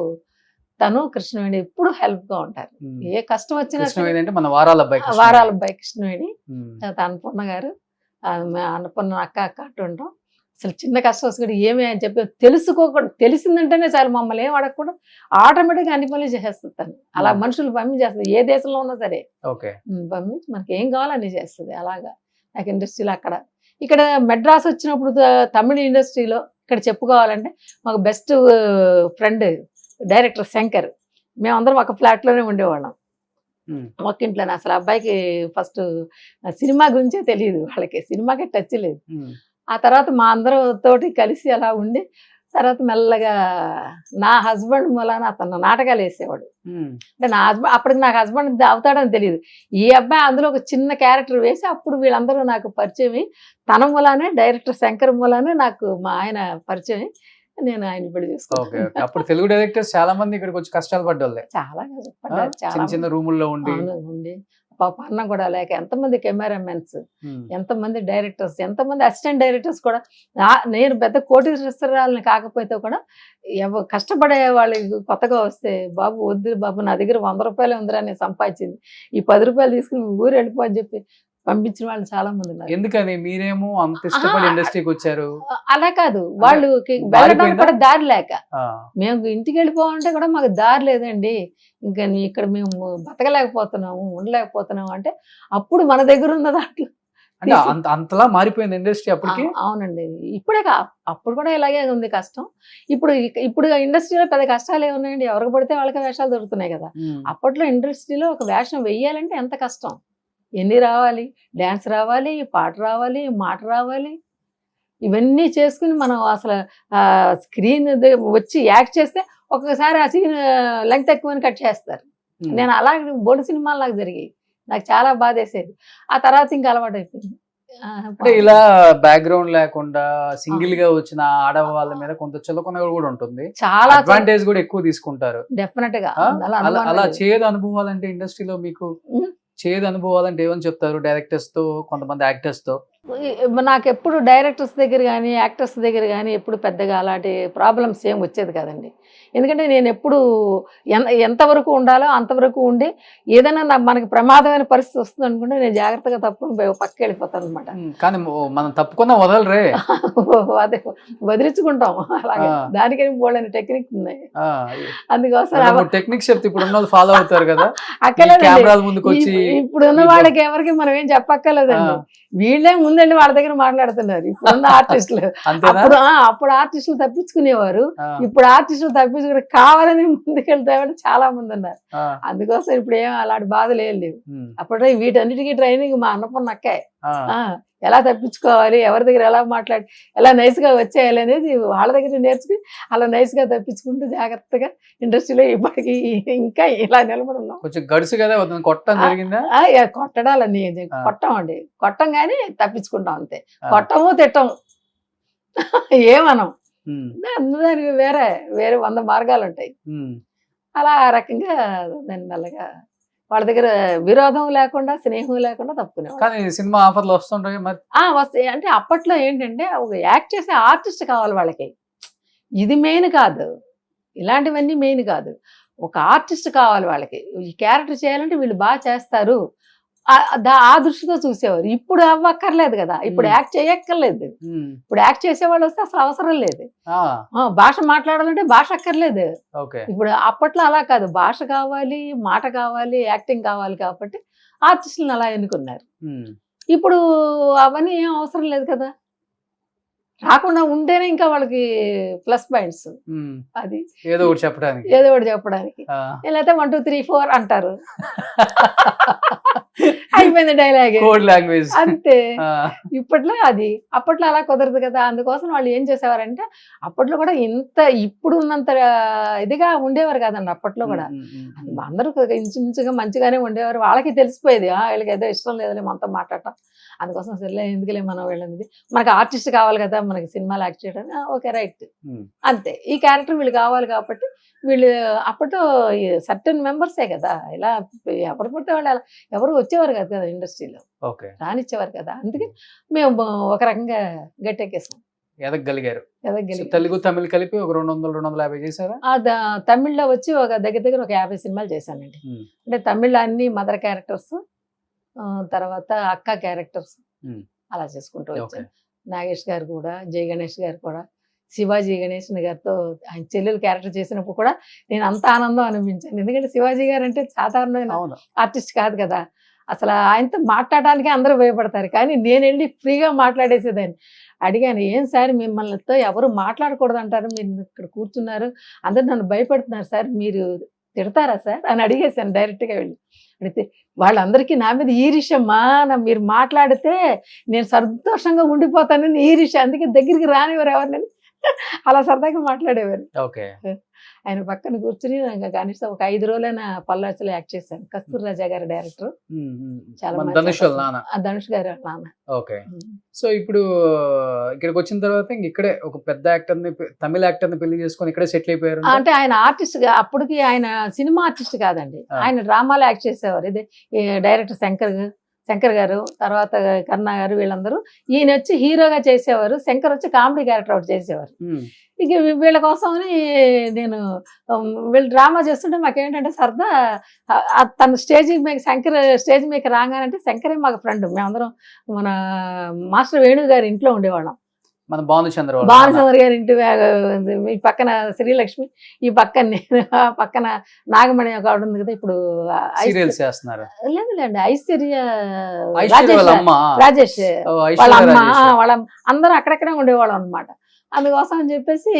తను కృష్ణవేణి ఎప్పుడు హెల్ప్ గా ఉంటారు. ఏ కష్టం వచ్చినా మన వారాల అబ్బాయి కృష్ణవేణి, అన్నపూర్ణ గారు, అన్నపూర్ణ అక్క అక్క అంటుంటాం. అసలు చిన్న కష్టం వస్తే కూడా ఏమి అని చెప్పి తెలుసుకోకుండా, తెలిసిందంటేనే చాలు మమ్మల్ని ఏం అడగకుండా ఆటోమేటిక్గా అన్ని పనులు చేసేస్తుంది తను. అలా మనుషులు పంపించేస్తుంది, ఏ దేశంలో ఉన్నా సరే పంపించి మనకి ఏం కావాలో అన్ని చేస్తుంది. అలాగా నాకు ఇండస్ట్రీలో అక్కడ ఇక్కడ మెడ్రాస్ వచ్చినప్పుడు తమిళ ఇండస్ట్రీలో ఇక్కడ చెప్పుకోవాలంటే మాకు బెస్ట్ ఫ్రెండ్ డైరెక్టర్ శంకర్. మేమందరం ఒక ఫ్లాట్లోనే ఉండేవాళ్ళం, ఒక ఇంట్లోనే. అసలు అబ్బాయికి ఫస్ట్ సినిమా గురించే తెలియదు, వాళ్ళకి సినిమాకే టచ్ లేదు. ఆ తర్వాత మా అందరితోటి కలిసి అలా ఉండి తర్వాత మెల్లగా నా హస్బెండ్ మూలాన అతను నాటకాలు వేసేవాడు. అంటే నా హస్బెండ్ అప్పటికి నాకు హస్బెండ్ అవుతాడని తెలియదు. ఈ అబ్బాయి అందులో ఒక చిన్న క్యారెక్టర్ వేసి అప్పుడు వీళ్ళందరూ నాకు పరిచయం. తన మూలానే డైరెక్టర్ శంకర్ మూలానే నాకు మా ఆయన పరిచయం. నేను ఆయన పెళ్లి చేసుకున్నాను. అప్పుడు తెలుగు డైరెక్టర్స్ చాలా మంది ఇక్కడికి వచ్చి కష్టాలు పడ్డారు. చాలా చిన్న చిన్న రూముల్లో ఉండి పాప అన్నం కూడా లేక ఎంతమంది కెమెరామెన్స్, ఎంతమంది డైరెక్టర్స్, ఎంతమంది అసిస్టెంట్ డైరెక్టర్స్ కూడా. నేను పెద్ద కోటీశ్వరాలని కాకపోతే కూడా కష్టపడే వాళ్ళకి కొత్తగా వస్తే, బాబు వద్దు బాబు నా దగ్గర 100 రూపాయలు ఉందిరా నేను సంపాదించింది, ఈ 10 రూపాయలు తీసుకుని ఊరు వెళ్ళిపో అని చెప్పి పంపించిన వాళ్ళు చాలా మంది ఉన్నారు. ఎందుకని మీరేమో అంత ఇష్టపడి ఇండస్ట్రీకి వచ్చారు? అలా కాదు, వాళ్ళు వెళ్ళడానికి కూడా దారి లేక. మేము ఇంటికి వెళ్ళిపోవాలంటే కూడా మాకు దారి లేదండి, ఇంకా ఇక్కడ మేము బతకలేకపోతున్నాము, ఉండలేకపోతున్నాము అంటే అప్పుడు మన దగ్గర ఉన్న దాంట్లో అంతలా మారిపోయింది ఇండస్ట్రీ అప్పటికి. అవునండి, ఇప్పుడే అప్పుడు కూడా ఇలాగే ఉంది కష్టం. ఇప్పుడు ఇండస్ట్రీలో పెద్ద కష్టాలు ఏమున్నాయండి, ఎవరికి పడితే వాళ్ళకి వేషాలు దొరుకుతున్నాయి కదా. అప్పట్లో ఇండస్ట్రీలో ఒక వేషం వెయ్యాలంటే ఎంత కష్టం, ఎన్ని రావాలి, డ్యాన్స్ రావాలి, పాట రావాలి, మాట రావాలి, ఇవన్నీ చేసుకుని మనం అసలు స్క్రీన్ వచ్చి యాక్ట్ చేస్తే ఒక్కొక్కసారి ఆ సీన్ లెంగ్త్ ఎక్కువని కట్ చేస్తారు. నేను అలా బోర్డు సినిమాలు నాకు జరిగాయి, నాకు చాలా బాధ వేసేది. ఆ తర్వాత ఇంకా అలవాటు అయిపోయింది. అంటే ఇలా బ్యాక్గ్రౌండ్ లేకుండా సింగిల్ గా వచ్చిన ఆడవాళ్ళ మీద కొంత చులకన కూడా ఉంటుంది, చాలా అడ్వాంటేజ్ కూడా ఎక్కువ తీసుకుంటారు. డెఫినెట్ గా అలా చేదు అనుభవాలంటే ఇండస్ట్రీలో మీకు చేదు అనుభవాలంటే ఏమని చెప్తారు? డైరెక్టర్స్ తో, కొంతమంది యాక్టర్స్ తో. నాకు ఎప్పుడు డైరెక్టర్స్ దగ్గర కానీ యాక్టర్స్ దగ్గర కానీ ఎప్పుడు పెద్దగా అలాంటి ప్రాబ్లమ్స్ ఏం వచ్చేది కాదండి. ఎందుకంటే నేను ఎప్పుడు ఎంతవరకు ఉండాలో అంతవరకు ఉండి ఏదైనా మనకి ప్రమాదమైన పరిస్థితి వస్తుంది అనుకుంటే నేను జాగ్రత్తగా తప్పుకుని పక్కకి వెళ్ళిపోతాను అనమాట. కానీ మనం తప్పుకున్నా వదలరే, అదే వదిలించుకుంటాం. అలాగే దానికని పోలేని టెక్నిక్ ఉన్నాయి. అందుకోసం టెక్నిక్ చెప్తే ఇప్పుడు ఫాలో అవుతారు కదా. ఇప్పుడున్న వాళ్ళకి ఎవరికి మనం ఏం చెప్పక్కర్లేదండి, వీళ్ళే ముందండి వాళ్ళ దగ్గర మాట్లాడుతున్నారు ఇప్పుడున్న ఆర్టిస్టులు. అప్పుడు ఆర్టిస్టులు తప్పించుకునేవారు, ఇప్పుడు ఆర్టిస్టులు తప్పించుకుని కావాలని ముందుకెళ్తామని చాలా మంది ఉన్నారు. అందుకోసం ఇప్పుడు ఏం అలాంటి బాధలు ఏం లేవు. అప్పుడు వీటన్నిటికీ ట్రైనింగ్ మా అన్నపూర్ణ అక్కే, ఎలా తప్పించుకోవాలి, ఎవరి దగ్గర ఎలా మాట్లాడి ఎలా నైస్గా వచ్చేయాలి అనేది వాళ్ళ దగ్గర నేర్చుకుని అలా నైస్గా తప్పించుకుంటూ జాగ్రత్తగా ఇండస్ట్రీలో ఇప్పటికి ఇంకా ఇలా నిలబడున్నాం. కొంచెం గడుసు కదా, కొట్టడం జరిగిందా? కొట్టడాలని కొట్టమండి, కొట్టం కానీ తప్పించుకుంటాం అంతే. కొట్టము తిట్టము ఏమనం, దానికి వేరే వేరే 100 మార్గాలు ఉంటాయి. అలా ఆ రకంగా దాన్ని మెల్లగా వాళ్ళ దగ్గర విరోధం లేకుండా స్నేహం లేకుండా తప్పుకునేవాళ్ళు. కానీ సినిమా ఆఫర్లు వస్తుంటాయి మరి. వస్తాయి అంటే అప్పట్లో ఏంటంటే ఒక యాక్ట్ చేసే ఆర్టిస్ట్ కావాలి వాళ్ళకి. ఇది మెయిన్ కాదు, ఇలాంటివన్నీ మెయిన్ కాదు, ఒక ఆర్టిస్ట్ కావాలి వాళ్ళకి. ఈ క్యారెక్టర్ చేయాలంటే వీళ్ళు బాగా చేస్తారు, ఆ దృష్టితో చూసేవారు. ఇప్పుడు అవ్వక్కర్లేదు కదా, ఇప్పుడు యాక్ట్ చేయక్కర్లేదు. ఇప్పుడు యాక్ట్ చేసేవాళ్ళు వస్తే అసలు అవసరం లేదు. భాష మాట్లాడాలంటే భాష అక్కర్లేదు. ఇప్పుడు అప్పట్లో అలా కాదు, భాష కావాలి, మాట కావాలి, యాక్టింగ్ కావాలి, కాబట్టి ఆర్టిస్టులను అలా ఎన్నుకున్నారు. ఇప్పుడు అవన్నీ ఏం అవసరం లేదు కదా, రాకుండా ఉంటేనే ఇంకా వాళ్ళకి ప్లస్ పాయింట్స్. అది ఏదో ఒకటి చెప్పడానికి లేకపోతే 1 2 3 4 అంటారు, అయిపోయింది డైలాగ్, లాంగ్వేజ్ అంతే. ఇప్పట్లో అది, అప్పట్లో అలా కుదరదు కదా. అందుకోసం వాళ్ళు ఏం చేసేవారంటే అప్పట్లో కూడా ఇంత ఇప్పుడు ఉన్నంత ఇదిగా ఉండేవారు కదండి. అప్పట్లో కూడా అందరూ ఇంచుమించుగా మంచిగానే ఉండేవారు. వాళ్ళకి తెలిసిపోయేది వీళ్ళకి ఏదో ఇష్టం లేదులే మనతో మాట్లాడటం, అందుకోసం సరే ఎందుకులే మనం వెళ్ళనిది, మనకి ఆర్టిస్ట్ కావాలి కదా మనకి సినిమాలు యాక్ట్ చేయడానికి, ఓకే రైట్ అంతే. ఈ క్యారెక్టర్ వీళ్ళు కావాలి కాబట్టి వీళ్ళు అప్పట్లో సర్టన్ మెంబర్సే కదా, ఇలా ఎవరు పడితే వాళ్ళు అలా ఎవరు వచ్చేవారు కదా ఇండస్ట్రీలో, రానిచ్చేవారు కదా. అందుకే మేము ఒక రకంగా గట్టెక్కేసాం, ఎదగలిగారు. తెలుగు తమిళ కలిపి ఒక 200-250 చేశారా? తమిళ్లో వచ్చి ఒక దగ్గర ఒక 50 సినిమాలు చేశానండి. అంటే తమిళ్లో అన్ని మదర్ క్యారెక్టర్స్, తర్వాత అక్క క్యారెక్టర్స్ అలా చేసుకుంటూ వచ్చాను. నాగేష్ గారు కూడా, జై గణేష్ గారు కూడా, శివాజీ గణేషన్ గారితో ఆయన చెల్లెలు క్యారెక్టర్ చేసినప్పుడు కూడా నేను అంత ఆనందం అనిపించాను. ఎందుకంటే శివాజీ గారు అంటే సాధారణమైన ఆర్టిస్ట్ కాదు కదా, అసలు ఆయనతో మాట్లాడడానికి అందరూ భయపడతారు, కానీ నేను వెళ్ళి ఫ్రీగా మాట్లాడేసేదాన్ని. అడిగాను, ఏం సార్ మిమ్మల్నితో ఎవరు మాట్లాడకూడదు అంటారు, మీరు ఇక్కడ కూర్చున్నారు, అందరు నన్ను భయపడుతున్నారు సార్, మీరు తిడతారా సార్ అని అడిగేశాను డైరెక్ట్గా వెళ్ళి. అడిగితే వాళ్ళందరికీ నా మీద ఈర్ష్యమ్మా, మీరు మాట్లాడితే నేను సంతోషంగా ఉండిపోతానని ఈర్ష్య, అందుకే దగ్గరికి రానివారు ఎవరినని అలా సరదాగా మాట్లాడేవారు. ఆయన పక్కన కూర్చుని కనీసం ఒక 5 రోజులైనా పల్లాచలో యాక్ట్ చేశాను. కస్తూరి రాజా గారి డైరెక్టర్, చాలా ధనుష్ గారు నాన్న. సో ఇప్పుడు ఇక్కడికి వచ్చిన తర్వాత ఇక్కడే ఒక పెద్ద యాక్టర్ని, తమిళ యాక్టర్ని పెళ్లి చేసుకొని ఇక్కడే సెటిల్ అయిపోయారు. అంటే ఆయన ఆర్టిస్ట్ అప్పటికి ఆయన సినిమా ఆర్టిస్ట్ కాదండి, ఆయన డ్రామాలో యాక్ట్ చేసేవారు. ఇదే డైరెక్టర్ శంకర్ గారు, తర్వాత కన్నా గారు, వీళ్ళందరూ. ఈయన వచ్చి హీరోగా చేసేవారు, శంకర్ వచ్చి కామెడీ క్యారెక్టర్ ఒకటి చేసేవారు. ఇక వీళ్ళ కోసమని నేను వీళ్ళు డ్రామా చేస్తుంటే మాకేంటంటే సరదా, తన శంకర్ స్టేజ్ మీకు రాగానంటే శంకరే మాకు ఫ్రెండ్. మేమందరం మన మాస్టర్ వేణు గారి ఇంట్లో ఉండేవాళ్ళం. మన భానుచంద్ర గారి ఇంటి ఈ పక్కన శ్రీలక్ష్మి, ఈ పక్కన నేను, పక్కన నాగమణి ఒక ఆవిడ ఉంది కదా, ఇప్పుడు లేదులేండి ఐశ్వర్య రాజేష్ వాళ్ళ అమ్మ, వాళ్ళ అందరూ అక్కడక్కడే ఉండేవాళ్ళం అనమాట. అందుకోసం అని చెప్పేసి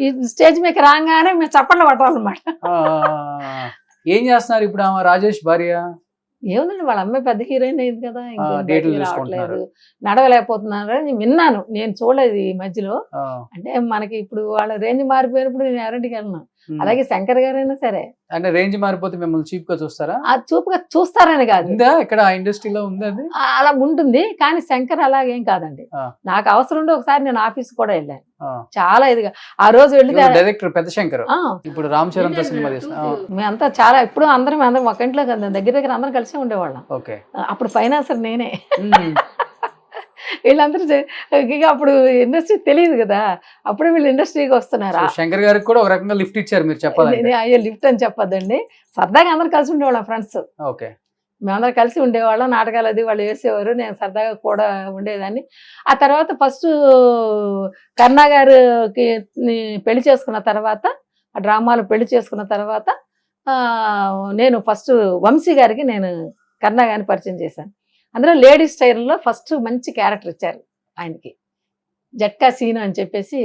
ఈ స్టేజ్ మీద రాగానే మేము చప్పట్లు పట్టాలన్నమాట. ఏం చేస్తున్నారు ఇప్పుడు ఆమె రాజేష్ భార్య? ఏముందండి, వాళ్ళ అమ్మాయి పెద్ద హీరోయిన్ అయింది కదా, రావట్లేదు, నడవలేకపోతున్నారు అని విన్నాను. నేను చూడలేదు ఈ మధ్యలో. అంటే మనకి ఇప్పుడు వాళ్ళ రేంజ్ మారిపోయినప్పుడు నేను ఎవరింటికి వెళ్ళను. అలాగే శంకర్ గారైనా సరే, అంటే రేంజ్ మారిపోతే మిమ్మల్ని చీప్ గా చూస్తారా? చూపుగా చూస్తారని కాదు, ఇక్కడ ఇండస్ట్రీలో ఉంది అది అలా ఉంటుంది. కానీ శంకర్ అలాగేం కాదండి. నాకు అవసరం ఉండి ఒకసారి నేను ఆఫీస్ కూడా వెళ్ళాను, చాలా ఇదిగా. ఆ రోజు వెళ్ళి డైరెక్టర్ పెద్ద శంకర్, ఇప్పుడు రామ్ చరణ్ తో సినిమా చేస్తాం. మేమంతా చాలా ఇప్పుడు అందరం ఒక ఇంట్లో దగ్గర అందరం కలిసి ఉండేవాళ్ళం. అప్పుడు ఫైనాన్సర్ నేనే. వీళ్ళందరూ అప్పుడు ఇండస్ట్రీ తెలియదు కదా, అప్పుడు వీళ్ళు ఇండస్ట్రీకి వస్తున్నారు. శంకర్ గారికి కూడా ఒక రకంగా లిఫ్ట్ ఇచ్చారు మీరు చెప్పాలి. అయ్యో లిఫ్ట్ అని చెప్పొద్దండి, సరదాగా అందరు కలిసి ఉండేవాళ్ళం ఫ్రెండ్స్. మేమందరం కలిసి ఉండేవాళ్ళం, నాటకాలు అది వాళ్ళు వేసేవారు, నేను సరదాగా కూడా ఉండేదాన్ని. ఆ తర్వాత ఫస్ట్ కన్నా గారికి పెళ్లి చేసుకున్న తర్వాత, ఆ డ్రామాలు పెళ్లి చేసుకున్న తర్వాత నేను ఫస్ట్ వంశీ గారికి నేను కన్నా గారిని పరిచయం చేశాను. అందులో లేడీస్ స్టైల్లో ఫస్ట్ మంచి క్యారెక్టర్ ఇచ్చారు ఆయనకి, జట్కా సీను అని చెప్పేసి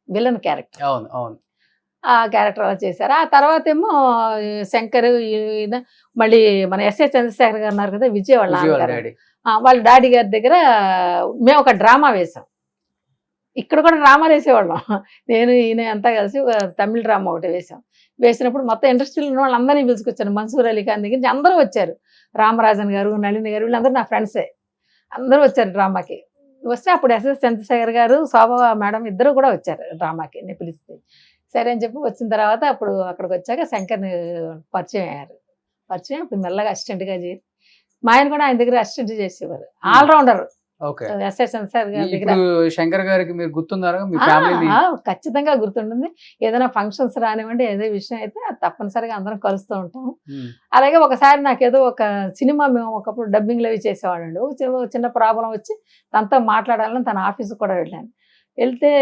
విలన్ క్యారెక్టర్. ఆ క్యారెక్టర్ అలా చేశారు. ఆ తర్వాత ఏమో శంకర్, మళ్ళీ మన ఎస్ఏ చంద్రశేఖర్ గారు ఉన్నారు కదా, విజయ్ వాళ్ళ వాళ్ళ డాడీ గారి దగ్గర మేము ఒక డ్రామా వేసాం. ఇక్కడ కూడా డ్రామాలు వేసేవాళ్ళం, నేను ఈయన అంతా కలిసి తమిళ డ్రామా ఒకటి వేసాం. వేసినప్పుడు మొత్తం ఇండస్ట్రీలో ఉన్న వాళ్ళందరినీ పిలుచుకొచ్చాను. మన్సూర్ అలీ ఖాన్ దగ్గర నుంచి అందరూ వచ్చారు, రామరాజన్ గారు, నళిని గారు, వీళ్ళందరూ నా ఫ్రెండ్సే, అందరూ వచ్చారు డ్రామాకి. వస్తే అప్పుడు ఎస్ఎస్ చంద్రశేఖర్ గారు, శోభా మేడం ఇద్దరు కూడా వచ్చారు డ్రామాకి నేను పిలిస్తే. సరే అని చెప్పి వచ్చిన తర్వాత అప్పుడు అక్కడికి వచ్చాక శంకర్ని పరిచయం అయ్యారు. పరిచయం. ఇప్పుడు మెల్లగా అసిస్టెంట్గా చేరి మా ఆయన కూడా ఆయన దగ్గర అసిస్టెంట్ చేసేవారు. ఆల్రౌండర్. ఓకే. ఎస్ఐ సెన్సార్ గారి దగ్గర ఇప్పుడు శంకర్ గారికి మీరు గుర్తున్నారా మీ ఫ్యామిలీని? ఖచ్చితంగా గుర్తుంటుంది. ఏదైనా ఫంక్షన్స్ రానివ్వండి, ఏదో విషయం అయితే అది తప్పనిసరిగా అందరం కలుస్తూ ఉంటాం. అలాగే ఒకసారి నాకేదో ఒక సినిమా మేము ఒకప్పుడు డబ్బింగ్లు అవి చేసేవాళ్ళండి. ఒక చిన్న ప్రాబ్లం వచ్చి తనతో మాట్లాడాలని తన ఆఫీస్కి కూడా వెళ్ళాను. వెళ్తే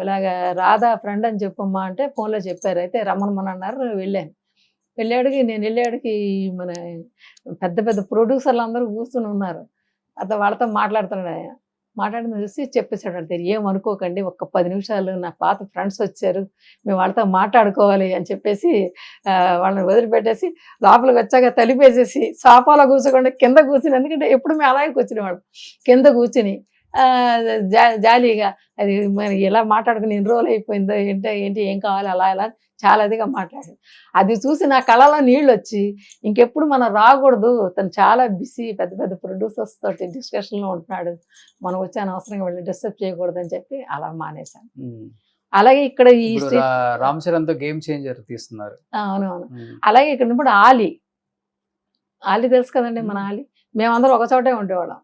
ఇలాగ రాధా ఫ్రెండ్ అని చెప్పమ్మా అంటే ఫోన్లో చెప్పారు. అయితే రమ్మనమని అన్నారు. వెళ్ళాను. నేను వెళ్ళాడికి మన పెద్ద పెద్ద ప్రొడ్యూసర్లు అందరూ కూర్చుని ఉన్నారు. వాళ్ళతో మాట్లాడుతున్నాడు. ఆయన మాట్లాడిన చూసి చెప్పేశాడు. అంటే ఏమనుకోకండి, ఒక్క 10 నిమిషాలు నా పాత ఫ్రెండ్స్ వచ్చారు, మేము వాళ్ళతో మాట్లాడుకోవాలి అని చెప్పేసి వాళ్ళని వదిలిపెట్టేసి లోపలికి వచ్చాక తలిపేసేసి సోఫాలో కూర్చోకుండా కింద కూర్చుని, ఎందుకంటే ఎప్పుడు మేము అలాగే కూర్చునేవాడు, కింద కూర్చుని జాలీగా అది మరి ఎలా మాట్లాడుకుని ఎన్ని రోజులు అయిపోయిందో ఏంటి ఏం కావాలి అలా ఎలా చాలా అదిగా మాట్లాడాడు. అది చూసి నా కళ్ళలో నీళ్ళు వచ్చి ఇంకెప్పుడు మనం రాకూడదు, తను చాలా బిజీ, పెద్ద పెద్ద ప్రొడ్యూసర్స్ తోటి డిస్కషన్లో ఉంటున్నాడు, మనం వచ్చి అనవసరంగా వెళ్ళి డిస్టర్బ్ చేయకూడదు అని చెప్పి అలా మానేశాను. అలాగే ఇక్కడ ఈ రామ్ చరణ్ తో గేమ్ చేంజర్ తీస్తున్నారు. అవునవును. అలాగే ఇక్కడ ఇప్పుడు ఆలి తెలుసు కదండి, మన ఆలి. మేమందరం ఒక చోటే ఉండేవాళ్ళం.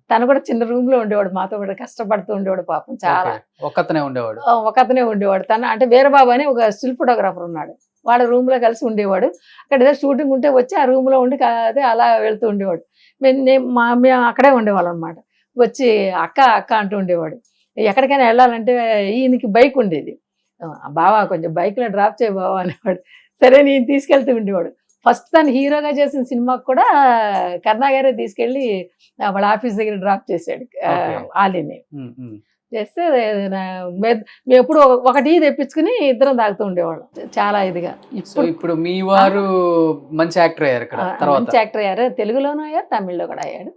తను కూడా చిన్న రూమ్ లో ఉండేవాడు, మాతో కూడా కష్టపడుతూ ఉండేవాడు పాపం. చాలా ఒకతనే ఉండేవాడు. తను అంటే వీరబాబు అని ఒక స్టిల్ ఫోటోగ్రాఫర్ ఉన్నాడు, వాళ్ళ రూమ్ లో కలిసి ఉండేవాడు. అక్కడ ఏదో షూటింగ్ ఉంటే వచ్చి ఆ రూమ్ లో ఉండి అదే అలా వెళ్తూ ఉండేవాడు. మేము అక్కడే ఉండేవాళ్ళం అనమాట. వచ్చి అక్క అక్క అంటూ ఉండేవాడు. ఎక్కడికైనా వెళ్ళాలంటే ఈయనకి బైక్ ఉండేది. బావా కొంచెం బైక్లో డ్రాప్ చేయ బావా అనేవాడు. సరే నేను తీసుకెళ్తూ ఉండేవాడు. ఫస్ట్ తను హీరోగా చేసిన సినిమాకి కూడా కరుణా గారే తీసుకెళ్ళి వాళ్ళ ఆఫీస్ దగ్గర డ్రాప్ చేశాడు ఆలీని. చేస్తే మేము ఎప్పుడు ఒక టీ తెప్పించుకుని ఇద్దరం తాగుతూ ఉండేవాళ్ళం చాలా ఇదిగా. ఇప్పుడు మీ వారు మంచి యాక్టర్ అయ్యారు, మంచి యాక్టర్ అయ్యారు, తెలుగులోనూ అయ్యారు, తమిళ్లో కూడా అయ్యాడు.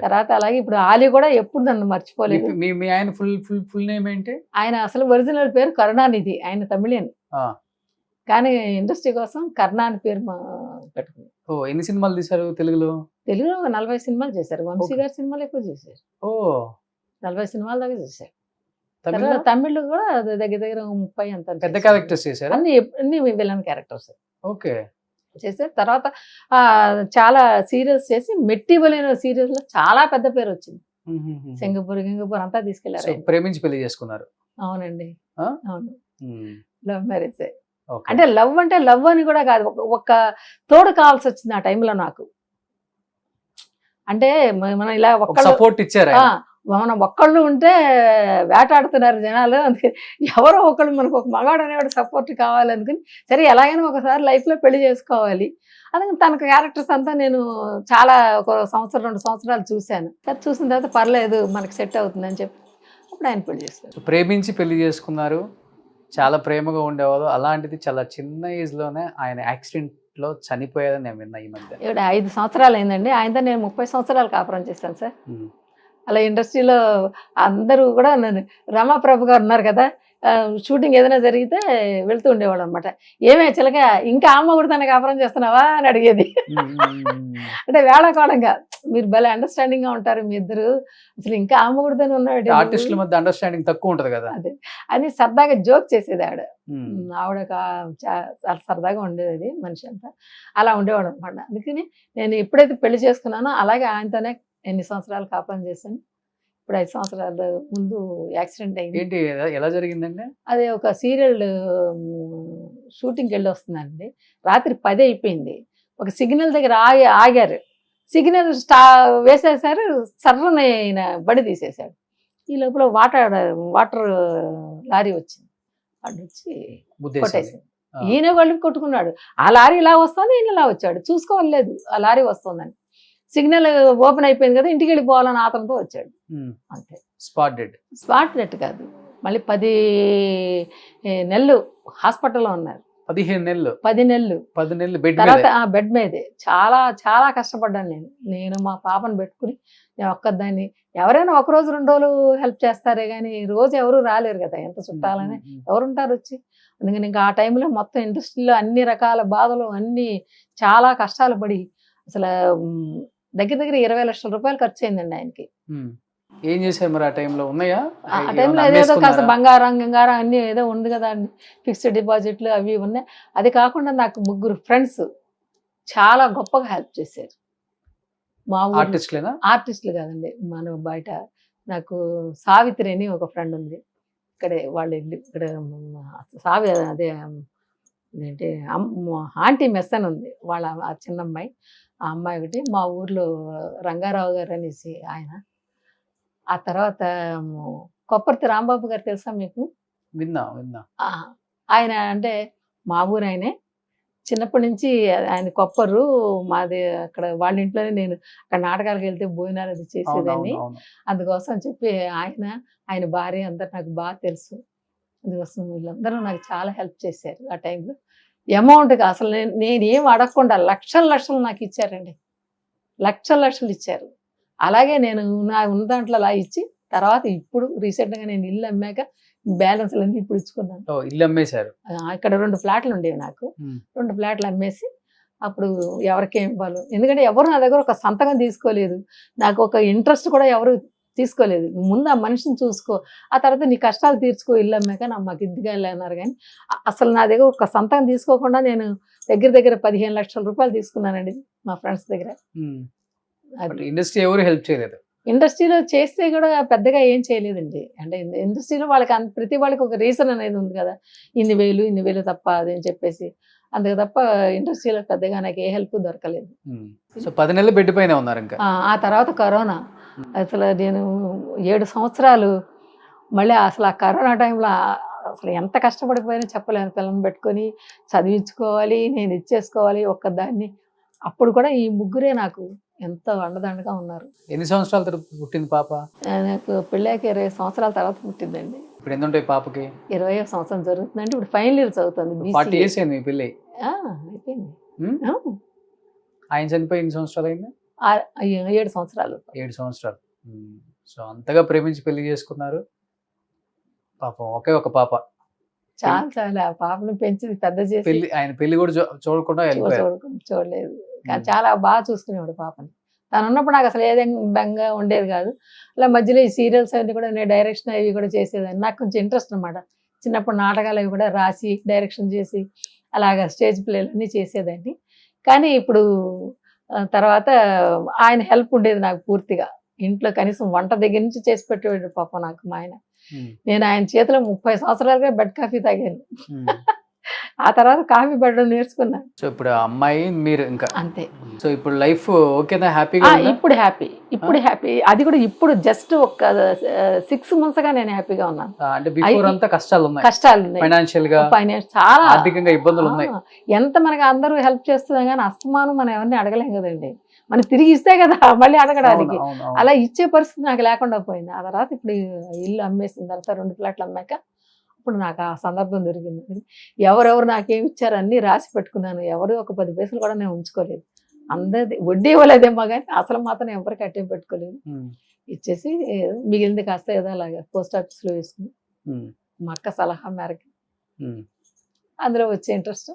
తర్వాత అలాగే ఇప్పుడు ఆలీ కూడా ఎప్పుడు నన్ను మర్చిపోలేదు. మీ ఆయన ఫుల్ నేమ్ ఏంటి? ఆయన అసలు ఒరిజినల్ పేరు కరుణానిధి, ఆయన తమిళియన్, కానీ ఇండస్ట్రీ కోసం కర్ణా అని పేరు పెట్టుకుంది. ఎన్ని సినిమాలు తీశారు తెలుగులో? 40 సినిమాలు చేశారు. వంశీ గారి సినిమాలు ఎక్కువ చేశారు. 40 సినిమాల దాకా చేశారు. తమిళ్ కూడా దగ్గర 30 అంత పెద్ద క్యారెక్టర్స్ చేశారు. అన్ని విలన్ క్యారెక్టర్స్ ఓకే చేశారు. తర్వాత చాలా సీరియల్స్ చేసి మెట్టివలైన సీరియల్స్ లో చాలా పెద్ద పేరు వచ్చింది. సింగపూర్ అంతా తీసుకెళ్లారు. ప్రేమించి పెళ్లి చేసుకున్నారు? అవునండి, అవును. Love marriage. అంటే లవ్ అని కూడా కాదు, ఒక తోడు కావాల్సి వచ్చింది ఆ టైంలో నాకు. అంటే మనం ఇలా సపోర్ట్ ఇచ్చారు. మనం ఒక్కళ్ళు ఉంటే వేటాడుతున్నారు జనాలు, అందుకని ఎవరో ఒకళ్ళు మనకు ఒక మగాడు అనేవాడు సపోర్ట్ కావాలనుకుని సరే ఎలాగైనా ఒకసారి లైఫ్లో పెళ్లి చేసుకోవాలి అందుకని తనకు క్యారెక్టర్స్ అంతా నేను చాలా 1 సంవత్సరం 2 సంవత్సరాలు చూశాను. చూసిన తర్వాత పర్లేదు మనకి సెట్ అవుతుందని చెప్పి అప్పుడు ఆయన పెళ్లి చేస్తారు. ప్రేమించి పెళ్లి చేసుకున్నారు, చాలా ప్రేమగా ఉండేవాళ్ళు. అలాంటిది చాలా చిన్న ఏజ్లోనే ఆయన యాక్సిడెంట్లో చనిపోయేదని నేను విన్నా ఈ మధ్య. 5 సంవత్సరాలు అయిందండి. ఆయనతో నేను 30 సంవత్సరాలు కాపురం చేశాను సార్. అలా ఇండస్ట్రీలో అందరూ కూడా నన్ను రమాప్రభు గారు ఉన్నారు కదా, షూటింగ్ ఏదైనా జరిగితే వెళ్తూ ఉండేవాడు అనమాట. ఏమే చిలక ఇంకా అమ్మ కూడా తనకు కాపురం చేస్తున్నావా అని అడిగేది. అంటే వేళాకోళంగా మీరు భలే అండర్స్టాండింగ్ గా ఉంటారు మీ ఇద్దరు, అసలు ఇంకా అమ్మ కూడా ఉన్నాడు. ఆర్టిస్టుల మధ్య అండర్స్టాండింగ్ తక్కువ ఉంటది కదా అదే అని సరదాగా జోక్ చేసేది ఆవిడ చాలా సరదాగా ఉండేది మనిషి అంతా. అలా ఉండేవాడు అనమాట. అందుకని నేను ఎప్పుడైతే పెళ్లి చేసుకున్నానో అలాగే ఆయనతోనే ఎన్ని సంవత్సరాలు కాపురం చేశాను. ఇప్పుడు 5 సంవత్సరాల ముందు యాక్సిడెంట్ అయింది. ఏంటి ఎలా జరిగిందండి? అదే ఒక సీరియల్ షూటింగ్కి వెళ్ళి వస్తుందండి. రాత్రి 10 అయిపోయింది. ఒక సిగ్నల్ దగ్గర ఆగారు. సిగ్నల్ వేసేసారు, సర్రన ఆయన బడి తీసేశాడు. ఈ లోపల వాటర్ లారీ వచ్చింది, వాడు వచ్చి కొట్టేసింది. ఈయన వాళ్ళు కొట్టుకున్నాడు. ఆ లారీ ఇలా వస్తుంది, ఈయన ఇలా వచ్చాడు, చూసుకోలేదు ఆ లారీ వస్తుందని. సిగ్నల్ ఓపెన్ అయిపోయింది కదా, ఇంటికి వెళ్ళిపోవాలని ఆతనంతో వచ్చాడు అంతే. స్పాట్ డెత్ కాదు, మళ్ళీ 10 నెలలు హాస్పిటల్లో ఉన్నారు. 10 నెలలు తర్వాత బెడ్ మీదే. చాలా చాలా కష్టపడ్డాను నేను మా పాపను పెట్టుకుని. నేను ఒక్కదాన్ని, ఎవరైనా 1 రోజు 2 రోజులు హెల్ప్ చేస్తారే కానీ రోజు ఎవరు రాలేరు కదా, ఎంత చుట్టాలని ఎవరుంటారు వచ్చి. అందుకని ఇంకా ఆ టైంలో మొత్తం ఇండస్ట్రీలో అన్ని రకాల బాధలు, అన్ని చాలా కష్టాలు పడి అసలు దగ్గర 20 లక్షల రూపాయలు ఖర్చు అయిందండి ఆయనకి. ఏం చేశారు మరి ఆ టైంలో? ఉన్నాయా ఆ టైంలో ఏదేదో కాస్త బంగారం అన్ని ఏదో ఉంది కదా అండి, ఫిక్స్డ్ డిపాజిట్లు అవి ఉన్నాయి. అది కాకుండా నాకు 3 ఫ్రెండ్స్ చాలా గొప్పగా హెల్ప్ చేశారు. మా ఊరు ఆర్టిస్ట్లేనా? ఆర్టిస్టులు కాదండి, మన బయట నాకు సావిత్రి అని ఒక ఫ్రెండ్ ఉంది. ఇక్కడే వాళ్ళ ఇల్లు ఇక్కడ అదే ఏంటి ఆంటీ మెస్ అని ఉంది వాళ్ళ ఆ చిన్న అమ్మాయి. ఆ అమ్మాయి ఒకటి మా ఊర్లో రంగారావు గారు అనేసి ఆయన. ఆ తర్వాత కొప్పర్తి రాంబాబు గారు తెలుసా మీకు? విన్నా. ఆ, ఆయన అంటే మా ఊరు ఆయనే. చిన్నప్పటి నుంచి ఆయన కొప్పరు మాది. అక్కడ వాళ్ళ ఇంట్లోనే నేను అక్కడ నాటకాలకు వెళ్తే భోజనాలు అది చేసేదాన్ని. అందుకోసం అని చెప్పి ఆయన భార్య అందరు నాకు బాగా తెలుసు. అందుకోసం వీళ్ళందరూ నాకు చాలా హెల్ప్ చేశారు ఆ టైంలో. అమౌంట్గా అసలు నేను ఏం అడగకుండా లక్షలు నాకు ఇచ్చారండి. లక్షలు ఇచ్చారు. అలాగే నేను ఉన్న దాంట్లో అలా ఇచ్చి తర్వాత ఇప్పుడు రీసెంట్గా నేను ఇల్లు అమ్మాక బ్యాలెన్స్లు అన్నీ ఇప్పుడు ఇచ్చుకున్నాను. ఇల్లు అమ్మేశారు? ఇక్కడ 2 ఫ్లాట్లు ఉండేవి నాకు. 2 ఫ్లాట్లు అమ్మేసి అప్పుడు ఎవరికేం ఇవ్వాలి, ఎందుకంటే ఎవరు నా దగ్గర ఒక సంతకం తీసుకోలేదు, నాకు ఒక ఇంట్రెస్ట్ కూడా ఎవరు తీసుకోలేదు. ముందు ఆ మనిషిని చూసుకో, ఆ తర్వాత నీ కష్టాలు తీర్చుకో ఇల్లు అమ్మాక మాకు ఇదిగా అన్నారు. కానీ అసలు నా దగ్గర ఒక సంతకం తీసుకోకుండా నేను దగ్గర 15 లక్షల రూపాయలు తీసుకున్నానండి మా ఫ్రెండ్స్ దగ్గర. ఇండస్ట్రీ ఎవరు హెల్ప్ చేయలేదు? ఇండస్ట్రీలో చేస్తే కూడా పెద్దగా ఏం చేయలేదండి. అంటే ఇండస్ట్రీలో వాళ్ళకి ప్రతి వాళ్ళకి ఒక రీజన్ అనేది ఉంది కదా, ఇన్ని వేలు తప్ప అదని చెప్పేసి. అందుకు తప్ప ఇండస్ట్రీలో పెద్దగా నాకు ఏ హెల్ప్ దొరకలేదు. సో 10 నెలలు బెడ్ పైన ఉన్నారు ఇంకా. ఆ తర్వాత కరోనా. అసలు నేను 7 సంవత్సరాలు మళ్ళీ అసలు ఆ కరోనా టైంలో అసలు ఎంత కష్టపడిపోయినా చెప్పలేను. పిల్లల్ని పెట్టుకొని చదివించుకోవాలి, నేను ఇచ్చేసుకోవాలి ఒక్కదాన్ని. అప్పుడు కూడా ఈ ముగ్గురే నాకు ఎంతో అండదండగా ఉన్నారు. ఎన్ని సంవత్సరాల తర్వాత పుట్టింది పాప? నాకు పెళ్ళాక 20 సంవత్సరాల తర్వాత పుట్టిందండి. ఇప్పుడు ఎంత ఉంటాయి పాపకి? 20వ సంవత్సరం జరుగుతుందంటే ఇప్పుడు ఫైనల్ ఇయర్ చదువుతుంది. 40 years అయింది మీ పెళ్ళి? అయిపోయింది. ఆయన చనిపోయి ఎన్ని సంవత్సరాలు అయింది? 7 సంవత్సరాలు. 7 సంవత్సరాలు. సో అంతగా ప్రేమించి పెళ్లి చేసుకున్నారు. పాపం ఒకే ఒక పాప. చాలా ఆ పాపను పెంచి పెద్ద చేసి ఆయన పెళ్లి కూడా చూడకుండా చూడలేదు. కానీ చాలా బాగా చూసుకునేవాడు పాపని. తను ఉన్నప్పుడు నాకు అసలు ఏదైనా బెంగ ఉండేది కాదు. అలా మధ్యలో ఈ సీరియల్స్ అన్ని కూడా నేను డైరెక్షన్ అవి కూడా చేసేదాన్ని. నాకు కొంచెం ఇంట్రెస్ట్ అనమాట. చిన్నప్పుడు నాటకాలు అవి కూడా రాసి డైరెక్షన్ చేసి అలాగా స్టేజ్ ప్లేలు అన్నీ చేసేదాన్ని. కానీ ఇప్పుడు తర్వాత ఆయన హెల్ప్ ఉండేది నాకు పూర్తిగా. ఇంట్లో కనీసం వంట దగ్గర నుంచి చేసి పెట్టేవాడు పాపం నాకు మా ఆయన. నేను ఆయన చేతిలో 30 సంవత్సరాలుగా బెడ్ కాఫీ తాగాను. ఆ తర్వాత కాఫీ పడడం నేర్చుకున్నాను. సో ఇప్పుడు అమ్మాయి మీరు ఇంకా అంతే. సో ఇప్పుడు లైఫ్ ఓకేనా? హ్యాపీగా? ఇప్పుడు హ్యాపీ. అది కూడా ఇప్పుడు జస్ట్ ఒక 6 months గా నేను హ్యాపీగా ఉన్నాను. అంటే బిఫోర్ అంతా కష్టాలు ఉన్నాయి, ఫైనాన్షియల్ చాలా ఆర్థికంగా ఇబ్బందులు ఉన్నాయి. ఎంత మనకి అందరూ హెల్ప్ చేస్తున్నాం కానీ అస్తమానం మనం ఎవరిని అడగలేం కదండి. మనం తిరిగి ఇస్తే కదా మళ్ళీ అడగడానికి. అలా ఇచ్చే పరిస్థితి నాకు లేకుండా పోయింది. ఆ తర్వాత ఇప్పుడు ఇల్లు అమ్మేసిన తర్వాత 2 ఫ్లాట్లు అమ్మాక ఇప్పుడు నాకు ఆ సందర్భం దొరికింది. ఎవరెవరు నాకేమి ఇచ్చారు అన్నీ రాసి పెట్టుకున్నాను. ఎవరు ఒక 10 పైసలు కూడా నేను ఉంచుకోలేదు. అందరిది వడ్డీ ఇవ్వలేదేమో కానీ అసలు మాత్రం ఎవరికి అట్టేం పెట్టుకోలేదు. ఇచ్చేసి మిగిలింది కాస్త ఏదో అలాగా పోస్ట్ ఆఫీస్లో వేసుకుని మా అక్క సలహా మేరకు అందులో వచ్చే ఇంట్రెస్ట్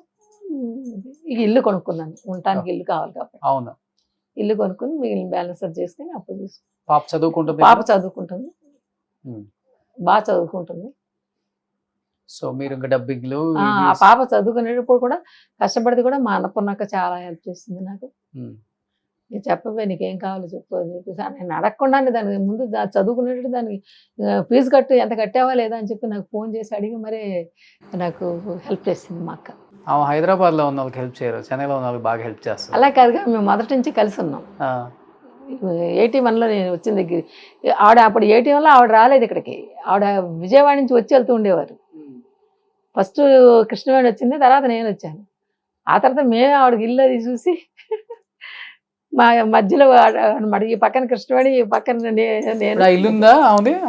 ఇల్లు కొనుక్కున్నాను. ఉండటానికి ఇల్లు కావాలి కాబట్టి ఇల్లు కొనుక్కుని మిగిలిన బ్యాలెన్స్ చేసుకుని అప్పుడు తీసుకుని. పాప చదువుకుంటుంది? బాగా చదువుకుంటుంది. సో మీరు ఇంకా డబ్బింగ్లు ఆ పాప చదువుకునేటప్పుడు కూడా కష్టపడితే కూడా మా అన్నపూర్ణక్క చాలా హెల్ప్ చేసింది నాకు. నేను చెప్పవే నీకేం కావాలో చెప్పు అని చెప్పేసి నేను అడగకుండానే దానికి ముందు చదువుకునేటప్పుడు దానికి ఫీజు కట్టు ఎంత కట్టావా లేదా అని చెప్పి నాకు ఫోన్ చేసి అడిగి మరీ నాకు హెల్ప్ చేసింది మా అక్క. హైదరాబాద్ లో ఉన్న వాళ్ళకి హెల్ప్ చేయరు, చెన్నైలో ఉన్న వాళ్ళకి బాగా హెల్ప్ చేస్తారు. అలా కాదుగా మేము మొదటి నుంచి కలిసి ఉన్నాం. 81లో నేను వచ్చిన దగ్గర ఆవిడ అప్పుడు 81లో ఆవిడ రాలేదు ఇక్కడికి. ఆవిడ విజయవాడ నుంచి వచ్చి వెళ్తూ ఉండేవారు. ఫస్ట్ కృష్ణవేణి వచ్చింది, తర్వాత నేను వచ్చాను. ఆ తర్వాత మేమే ఆవిడకి ఇల్లు అది చూసి మా మధ్యలో అనమాట. ఈ పక్కన కృష్ణవేణి, ఈ పక్కన నేను. ఇల్లుందా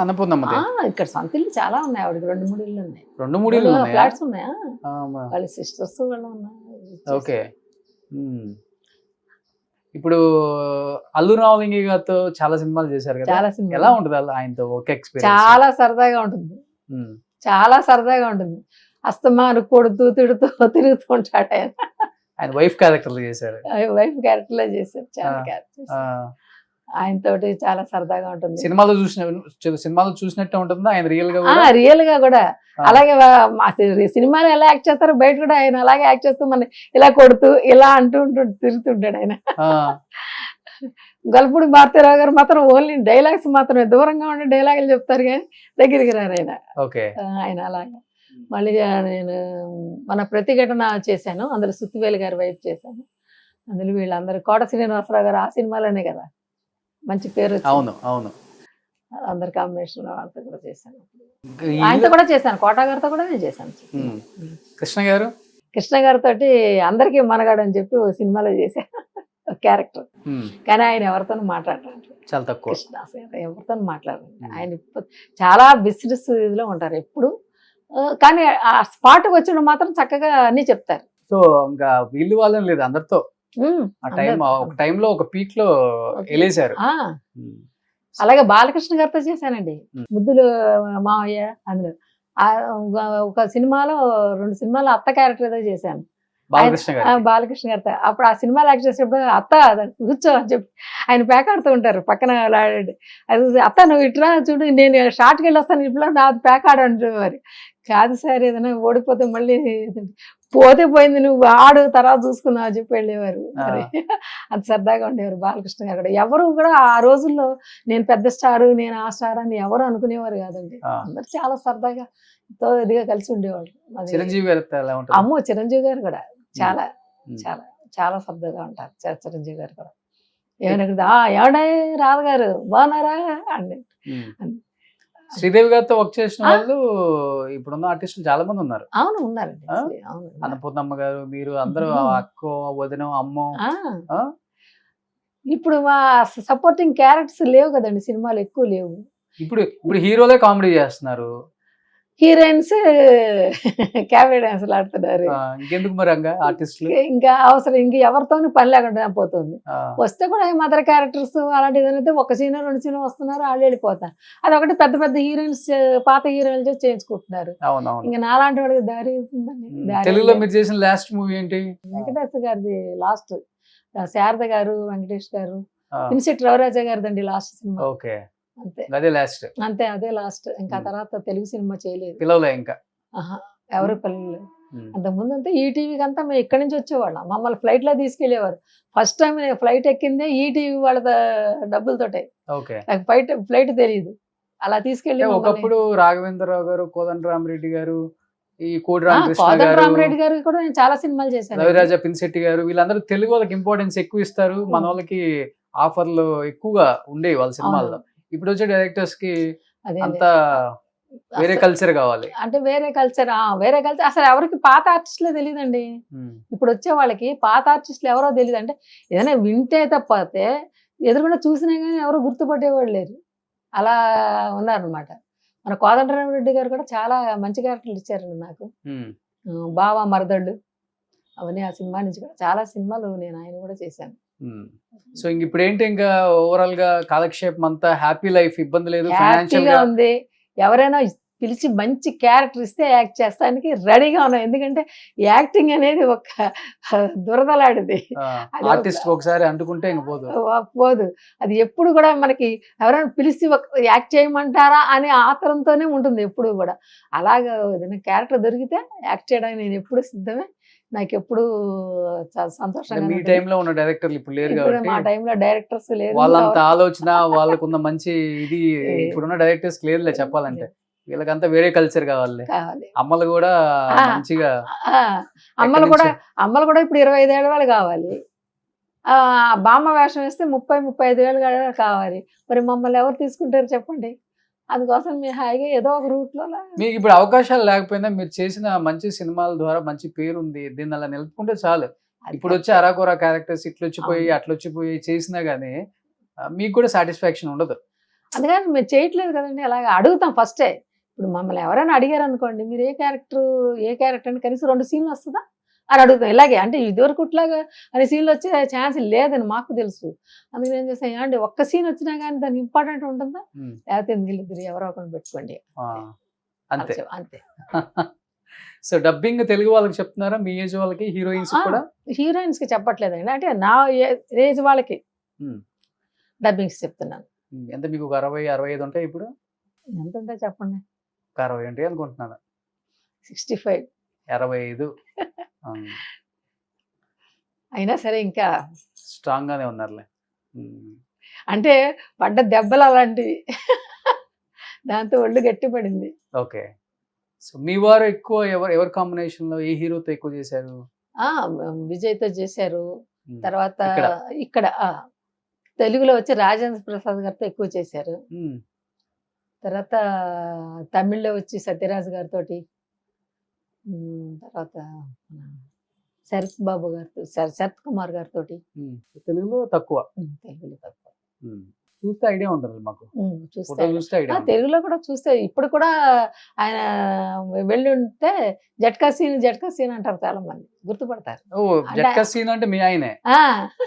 అన్నపూర్ణమ్మ? ఇక్కడ సొంత ఇల్లు చాలా ఉన్నాయి ఆవిడకి. 2-3 ఇల్లు ఉన్నాయి. 2-3 ఇల్లు ఫ్లాట్స్ ఉన్నాయా? వాళ్ళ సిస్టర్స్ వాళ్ళు ఉన్నాయి. ఓకే. ఇప్పుడు అల్లు రామలింగి గారితో చాలా సినిమాలు చేశారు కదా, చాలా సినిమాలు. ఎలా ఉంటుంది ఆయనతో ఒక ఎక్స్పీరియన్స్? చాలా సరదాగా ఉంటుంది. చాలా సరదాగా ఉంటుంది. అస్తమాను కొడుతూ తిడుతూ తిరుగుతూ ఉంటాడు ఆయన. ఆయన వైఫ్ క్యారెక్టర్లు చేశారు. వైఫ్ క్యారెక్టర్లో చేశారు చాలా క్యారెక్టర్స్. ఆయనతోటి చాలా సరదాగా ఉంటుంది. సినిమాలో చూసినట్టు ఉంటుందా ఆయన రియల్ గా కూడా? రియల్ గా కూడా అలాగే సినిమాలో ఎలా యాక్ట్ చేస్తారో బయట కూడా ఆయన అలాగే యాక్ట్ చేస్తూ మన ఇలా కొడుతూ ఇలా అంటూ తిరుగుతుంటాడు ఆయన. గొల్లపూడి భారతీరావు గారు మాత్రం ఓన్లీ డైలాగ్స్ మాత్రమే, దూరంగా ఉండే డైలాగులు చెప్తారు కానీ దగ్గరికి రారు ఆయన. ఆయన అలాగా. మళ్ళీ నేను మన ప్రతిఘటన చేశాను, అందులో సుత్తివేలు గారి వైపు చేశాను. అందులో వీళ్ళందరూ కోట శ్రీనివాసరావు గారు ఆ సినిమాలోనే కదా మంచి పేరు. అవును అవును. అందరి కాంబినేషన్ వాళ్ళతో కూడా చేశాను, ఆయనతో కూడా చేశాను, కోట గారితో కూడా నేను చేశాను. కృష్ణ గారితో అందరికీ మనగాడు అని చెప్పి ఓ సినిమాలో చేశాను క్యారెక్టర్. కానీ ఆయన ఎవరితో మాట్లాడరు, చాలా తక్కువ. కృష్ణ ఎవరితో మాట్లాడరు. ఆయన చాలా బిజినెస్ ఇదిలో ఉంటారు ఎప్పుడు, కానీ ఆ స్పాట్కి వచ్చిన మాత్రం చక్కగా అన్ని చెప్తారు. సో ఇంకా వీళ్ళు వాళ్ళని లేదు అందరితో ఒక టైంలో ఒక పీక్ లో వెళ్ళేశారు. అలాగే బాలకృష్ణ గారితో చేశానండి, ముద్దులు మావయ్య. అందులో ఒక సినిమాలో 2 సినిమాలో అత్త క్యారెక్టర్ ఏదో చేశాను బాలకృష్ణ గారితో. అప్పుడు ఆ సినిమాలో యాక్ట్ చేసేటప్పుడు అత్త కూర్చో అని చెప్పి ఆయన పేకాడుతూ ఉంటారు పక్కన. అది అత్త నువ్వు ఇట్లా చూడు, నేను షార్ట్కి వెళ్ళి వస్తాను, ఇప్పుడు నాది పేకాడు అంటున్నారు. కాదు సార్, ఏదైనా ఓడిపోతే మళ్ళీ పోతే పోయింది, నువ్వు ఆడు తర్వాత చూసుకుందాం అని చెప్పి వెళ్ళేవారు. అంత సరదాగా ఉండేవారు బాలకృష్ణ గారు కూడా. ఎవరు కూడా ఆ రోజుల్లో నేను పెద్ద స్టారు, నేను ఆ స్టార్ అని ఎవరు అనుకునేవారు కాదండి. అందరు చాలా సరదాగా ఇదిగా కలిసి ఉండేవాడు. అమ్మో చిరంజీవి గారు కూడా చాలా చాలా చాలా సరదాగా ఉంటారు. చిరంజీవి గారు కూడా ఏమన్నా ఏమన్నా రాధ గారు బాగున్నారా అండి. శ్రీదేవి గారితో వర్క్ చేసిన వాళ్ళు ఇప్పుడున్న ఆర్టిస్టులు చాలా మంది ఉన్నారు. అవును ఉన్నారండి. అన్నపూర్ణమ్మ గారు, మీరు అందరూ అక్కో వదిన అమ్మో. ఇప్పుడు మా సపోర్టింగ్ క్యారెక్టర్స్ లేవు కదండి, సినిమాలు ఎక్కువ లేవు. ఇప్పుడు హీరోలే కామెడీ చేస్తున్నారు, హీరోయిన్స్ క్యాబరీ డాన్సులు ఆడుతున్నారు. ఇంకెందుకు మరి ఆర్టిస్టులు ఇంకా అవసరం, ఇంక ఎవరితోనూ పని లేకుండా పోతుంది. వస్తే కూడా మదర్ క్యారెక్టర్స్ అలాంటిది అయితే ఒక సీన్ 2 సీన్ వస్తున్నారు, వాళ్ళు వెళ్ళిపోతారు. అది ఒకటి పెద్ద పెద్ద హీరోయిన్స్ పాత హీరోయిన్స్ చేయించుకుంటున్నారు. ఇంకా నాలాంటి వాడికి దారి ఉందండి. తెలుగులో మీరు చేసిన లాస్ట్ మూవీ ఏంటి? వెంకటేష్ గారిది లాస్ట్, శారద గారు, వెంకటేష్ గారు, పినిశెట్టి రవిరాజా గారిదండి లాస్ట్ సినిమా. ఓకే, అదే లాస్ట్. అంతే, అదే లాస్ట్. ఇంకా తర్వాత తెలుగు సినిమా చేయలేదు, పిలవలే ఇంకా ఎవరు పిల్లలు. అంతకుముందు అంతా ఈటీవీకి అంతా మేము ఇక్కడి నుంచి వచ్చేవాళ్ళం, మమ్మల్ని ఫ్లైట్ లో తీసుకెళ్లేవారు. ఫస్ట్ టైం నేను ఫ్లైట్ ఎక్కిందే ఈటీవీ వాళ్ళ డబ్బులతోటే, నాకు ఫ్లైట్ తెలియదు. అలా తీసుకెళ్ళి ఒకప్పుడు రాఘవేంద్రరావు గారు, కోదండరామరెడ్డి గారు, ఈ కోదండరామరెడ్డి గారు కూడా నేను చాలా సినిమాలు చేశాను. రవిరాజా, పినిశెట్టి గారు, వీళ్ళందరూ తెలుగు వాళ్ళకి ఇంపార్టెన్స్ ఎక్కువ ఇస్తారు, మన వాళ్ళకి ఆఫర్లు ఎక్కువగా ఉండేవి వాళ్ళ సినిమాల్లో. ఇప్పుడు వచ్చే డైరెక్టర్స్ కి అంతా వేరే కల్చర్ కావాలి, అంటే వేరే కల్చర్ అసలు ఎవరికి పాత ఆర్టిస్టులే తెలియదండి. ఇప్పుడు వచ్చే వాళ్ళకి పాత ఆర్టిస్టులు ఎవరో తెలియదు. అంటే ఏదైనా వింటే తప్పితే ఎదురుకుండా చూసినా కానీ ఎవరు గుర్తుపట్టేవాళ్ళు లేరు, అలా ఉన్నారనమాట. మన కోదండరామరెడ్డి గారు కూడా చాలా మంచి క్యారెక్టర్లు ఇచ్చారండి నాకు. బావా మరదళ్ళు అవన్నీ ఆ సినిమా నుంచి కూడా చాలా సినిమాలు నేను ఆయన కూడా చేశాను. సో ఇంక ఇప్పుడు ఏంటి, ఇంకా ఓవరాల్ గా కాలక్షేపం అంతా హ్యాపీ లైఫ్, ఇబ్బంది లేదు, హ్యాపీగా ఉంది. ఎవరైనా పిలిచి మంచి క్యారెక్టర్ ఇస్తే యాక్ట్ చేస్తానికి రెడీగా ఉన్నాం. ఎందుకంటే యాక్టింగ్ అనేది ఒక దురదలాడిది, ఆర్టిస్ట్ ఒకసారి అంటుకుంటే ఇంక పోదు. అది ఎప్పుడు కూడా మనకి ఎవరైనా పిలిచి యాక్ట్ చేయమంటారా అనే ఆతరంతోనే ఉంటుంది ఎప్పుడు కూడా. అలాగా ఏదైనా క్యారెక్టర్ దొరికితే యాక్ట్ చేయడానికి నేను ఎప్పుడు సిద్ధమే. నాకు ఎప్పుడు చాలా సంతోషంగా. మీ టైంలో ఉన్న డైరెక్టర్లు ఇప్పుడు లేరు కాబట్టి, మా టైంలో డైరెక్టర్స్ లేరు, వాళ్ళంత ఆలోచన వాళ్ళకున్న మంచి ఇది ఇప్పుడున్న డైరెక్టర్స్ లేదులే చెప్పాలంటే. వీళ్ళకంతా వేరే కల్చర్ కావాలి. అమ్మలు కూడా మంచిగా, అమ్మలు కూడా ఇప్పుడు 25 ఏళ్ళ వాళ్ళు కావాలి. బామ్మ వేషం వేస్తే 30-35 ఏళ్ళు కావాలి. మరి మమ్మల్ని ఎవరు తీసుకుంటారు చెప్పండి? అందుకోసం మీ హాయిగా ఏదో ఒక రూట్ లో. మీకు ఇప్పుడు అవకాశాలు లేకపోయినా మీరు చేసిన మంచి సినిమాల ద్వారా మంచి పేరు ఉంది, దీన్ని అలా నిలుపుకుంటే చాలు. ఇప్పుడు వచ్చే అరాకొరా క్యారెక్టర్స్ ఇట్లొచ్చిపోయి అట్లొచ్చిపోయి చేసినా గానీ మీకు కూడా సాటిస్ఫాక్షన్ ఉండదు. అందుకని మేము చేయట్లేదు కదండి. అలాగే అడుగుతాం ఫస్టే. ఇప్పుడు మమ్మల్ని ఎవరైనా అడిగారు అనుకోండి, మీరు ఏ క్యారెక్టర్ అని కనీసం 2 సీన్లు వస్తుందా అని అడుగుతాం. ఇలాగే అంటే ఇదివరకు ఇట్లాగా అనే సీన్లు వచ్చే ఛాన్స్ లేదని మాకు తెలుసు. అందుకని ఏం చేస్తాం అంటే ఒక్క సీన్ వచ్చినా కానీ దానికి ఇంపార్టెంట్ ఉంటుందా, లేకపోతే వీళ్ళిద్దరు ఎవరో ఒకరిని పెట్టుకోండి అంతే అంతే. సో డబ్బింగ్ తెలుగు వాళ్ళకి చెప్తున్నారా, మీ ఏజ్ వాళ్ళకి? హీరోయిన్స్ కూడా? హీరోయిన్స్ కి చెప్పట్లేదండి, అంటే నా ఏజ్ వాళ్ళకి. డబ్బింగ్స్ చెప్తున్నాను. ఎంత మీకు ఒక 60-65 ఉంటాయి ఇప్పుడు? ఎంత ఉంటే చెప్పండి. ఒక 60 ఉంటాయి అనుకుంటున్నాను. 65. 65. అయినా సరే ఇంకా స్ట్రాంగ్ గానే ఉన్నారులే. అంటే పడ్డ దెబ్బలు అలాంటివి. దాంతో ఒళ్ళు గట్టిపడింది. ఓకే. సో మీ వారు ఎక్కువ ఎవరి కాంబినేషన్ లో ఏ హీరోతో ఎక్కువ చేశారు? విజయ్తో చేశారు. ఉమ్. తర్వాత ఇక్కడ? ఇక్కడ తెలుగులో వచ్చి రాజేంద్ర ప్రసాద్ గారితో ఎక్కువ చేశారు. ఉమ్. తర్వాత తమిళ్లో వచ్చి సత్యరాజ్ గారితో, తర్వాత శరత్ బాబు గారితో, శరత్ కుమార్ గారితో. తెలుగులో తక్కువ. తెలుగులో తక్కువ. చూస్తే ఐడియా ఉంటుంది మాకు. చూస్తే ఫోటో చూస్తే ఐడియా. తెలుగులో కూడా చూస్తే ఇప్పుడు కూడా ఆయన వెళ్ళి ఉంటే జట్కా సీన్ అంటారు, చాలా మంది గుర్తుపడతారు. ఓ జట్కా సీన్ అంటే మీ ఆయనే? ఆ,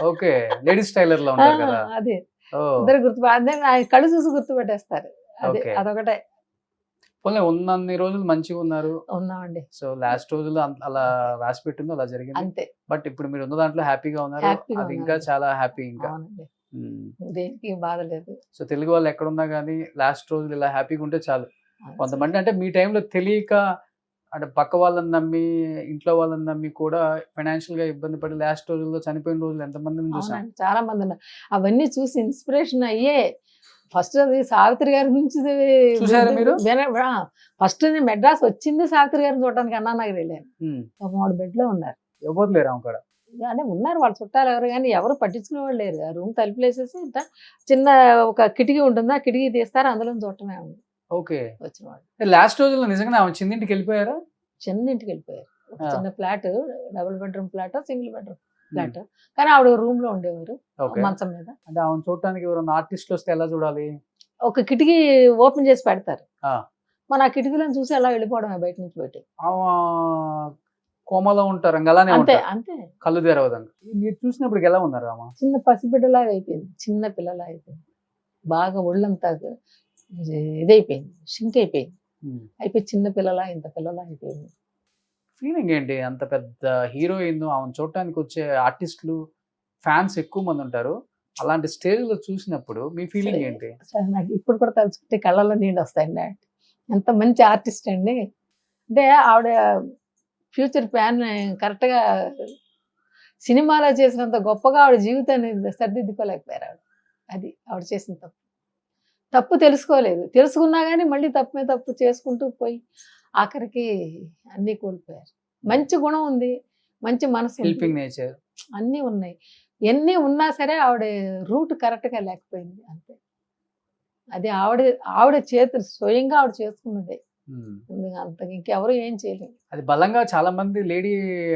ఓకే. లేడీస్ టైలర్ లో ఉంటారు కదా. అదే ఓ ఇద్దరు అదే ఆయన కళ్ళు చూసి గుర్తుపెట్టేస్తారు. అదే Okay. అదొకటే పోనీ ఉన్నన్ని రోజులు మంచిగా ఉన్నారు. ఉన్నామండి. సో లాస్ట్ రోజుల్లో అలా రాసి పెట్టిందో అలా జరిగింది. అంతే. బట్ ఇప్పుడు మీరు ఉన్న దాంట్లో హ్యాపీగా ఉన్నారు. హ్యాపీగా అది ఇంకా ఉన్నాను. చాలా హ్యాపీ ఇంకా. అవునండి. దేనికి బాధ లేదు. సో తెలుగు వాళ్ళు ఎక్కడున్నా కానీ లాస్ట్ రోజులు ఇలా హ్యాపీగా ఉంటే చాలు. కొంతమంది అంటే మీ టైంలో తెలియక అంటే పక్క వాళ్ళని నమ్మి ఇంట్లో వాళ్ళని నమ్మి కూడా ఫైనాన్షియల్ గా ఇబ్బంది పడి లాస్ట్ రోజుల్లో చనిపోయిన రోజులు ఎంతమందిని చూసాం. అవునండి, చాలా మంది ఉన్నారు. అవన్నీ చూసి ఇన్స్పిరేషన్ అయ్యే ఫస్ట్ అది సావిత్రి గారి నుంచి చూసారా మీరు? ఫస్ట్ నేను మెడ్రాస్ వచ్చింది సావిత్రి గారిని చూడడానికి అన్నానగర్ వెళ్ళాను. వాడు బెడ్ లో ఉన్నారు. ఎవరు లేరు ఆమె కూడా? అంటే ఉన్నారు వాళ్ళ చుట్టాలు ఎవరు, కానీ ఎవరు పట్టించుకునే వాళ్ళు లేరు. ఆ రూమ్ తలుపులేసేసి ఇంత చిన్న ఒక కిటికీ ఉంటుంది, ఆ కిటికీ తీస్తారు, అందులో చూడటమే ఉంది ఓకే. వచ్చిన వాళ్ళు. లాస్ట్ రోజుల్లో నిజంగా ఆమె చిన్నింటికి వెళ్ళిపోయారా? చిన్న ఇంటికి వెళ్ళిపోయారు. ఒక ఆ. చిన్న flat, double bedroom flat, single bedroom flat. కానీ ఆవిడ రూమ్ లో ఉండేవారు ఓకే. మంచం మీద. అంటే ఆమె చూడటానికి ఎవరైనా ఆర్టిస్టులు వస్తే ఎలా చూడాలి? ఒక కిటికీ ఓపెన్ చేసి పెడతారు, ఆ. మన ఆ కిటికీలను చూసి అలా వెళ్ళిపోవడమే బయట నుంచి పెట్టి. ఆమె కోమలో ఉంటారు, ఇంకా అలానే అంతే ఉంటారు, అంతే. కళ్ళు తెరవదండి. మీరు చూసినప్పుడు ఎలా ఉన్నారు ఆమె? చిన్న పసిబిడ్డలాగా అయిపోయింది, చిన్న పిల్లలా అయిపోయింది. బాగా ఒళ్ళంతా ఇదైపోయింది, షింక్ అయిపోయింది. అయిపోయి చిన్న పిల్లలా ఇంత పిల్లలా అయిపోయింది. ఫీలింగ్ ఏంటి? అంత పెద్ద హీరోయిన్ ఆమెను చూడటానికి వచ్చే ఆర్టిస్టులు ఫ్యాన్స్ ఎక్కువ మంది ఉంటారు. అలాంటి స్టేజ్ లో చూసినప్పుడు మీ ఫీలింగ్ ఏంటి? అసలు నాకు ఇప్పుడు కూడా తలుచుకుంటే కళ్ళల్లో నీళ్ళు వస్తాయండి. ఎంత మంచి ఆర్టిస్ట్ అండి. అంటే ఆవిడ ఫ్యూచర్ ప్లాన్ కరెక్ట్గా సినిమాలో చేసినంత గొప్పగా ఆవిడ జీవితాన్ని సరిదిద్దుకోలేకపోయారు ఆవిడ. అది ఆవిడ చేసిన తప్పు. తప్పు తెలుసుకోలేదు, తెలుసుకున్నా కానీ మళ్ళీ తప్పే తప్పు చేసుకుంటూ పోయి ఆఖరికి అన్నీ కోల్పోయారు. మంచి గుణం ఉంది, మంచి మనసు ఉంది, హెల్పింగ్ నేచర్ అన్నీ ఉన్నాయి. ఎన్ని ఉన్నా సరే ఆవిడ రూట్ కరెక్ట్గా లేకపోయింది అంతే. అది ఆవిడ చేతులు స్వయంగా ఆవిడ చేసుకున్నదే. అంతకు ఇంకెవరు ఏం చేయలేదు. అది బలంగా చాలా మంది లేడీ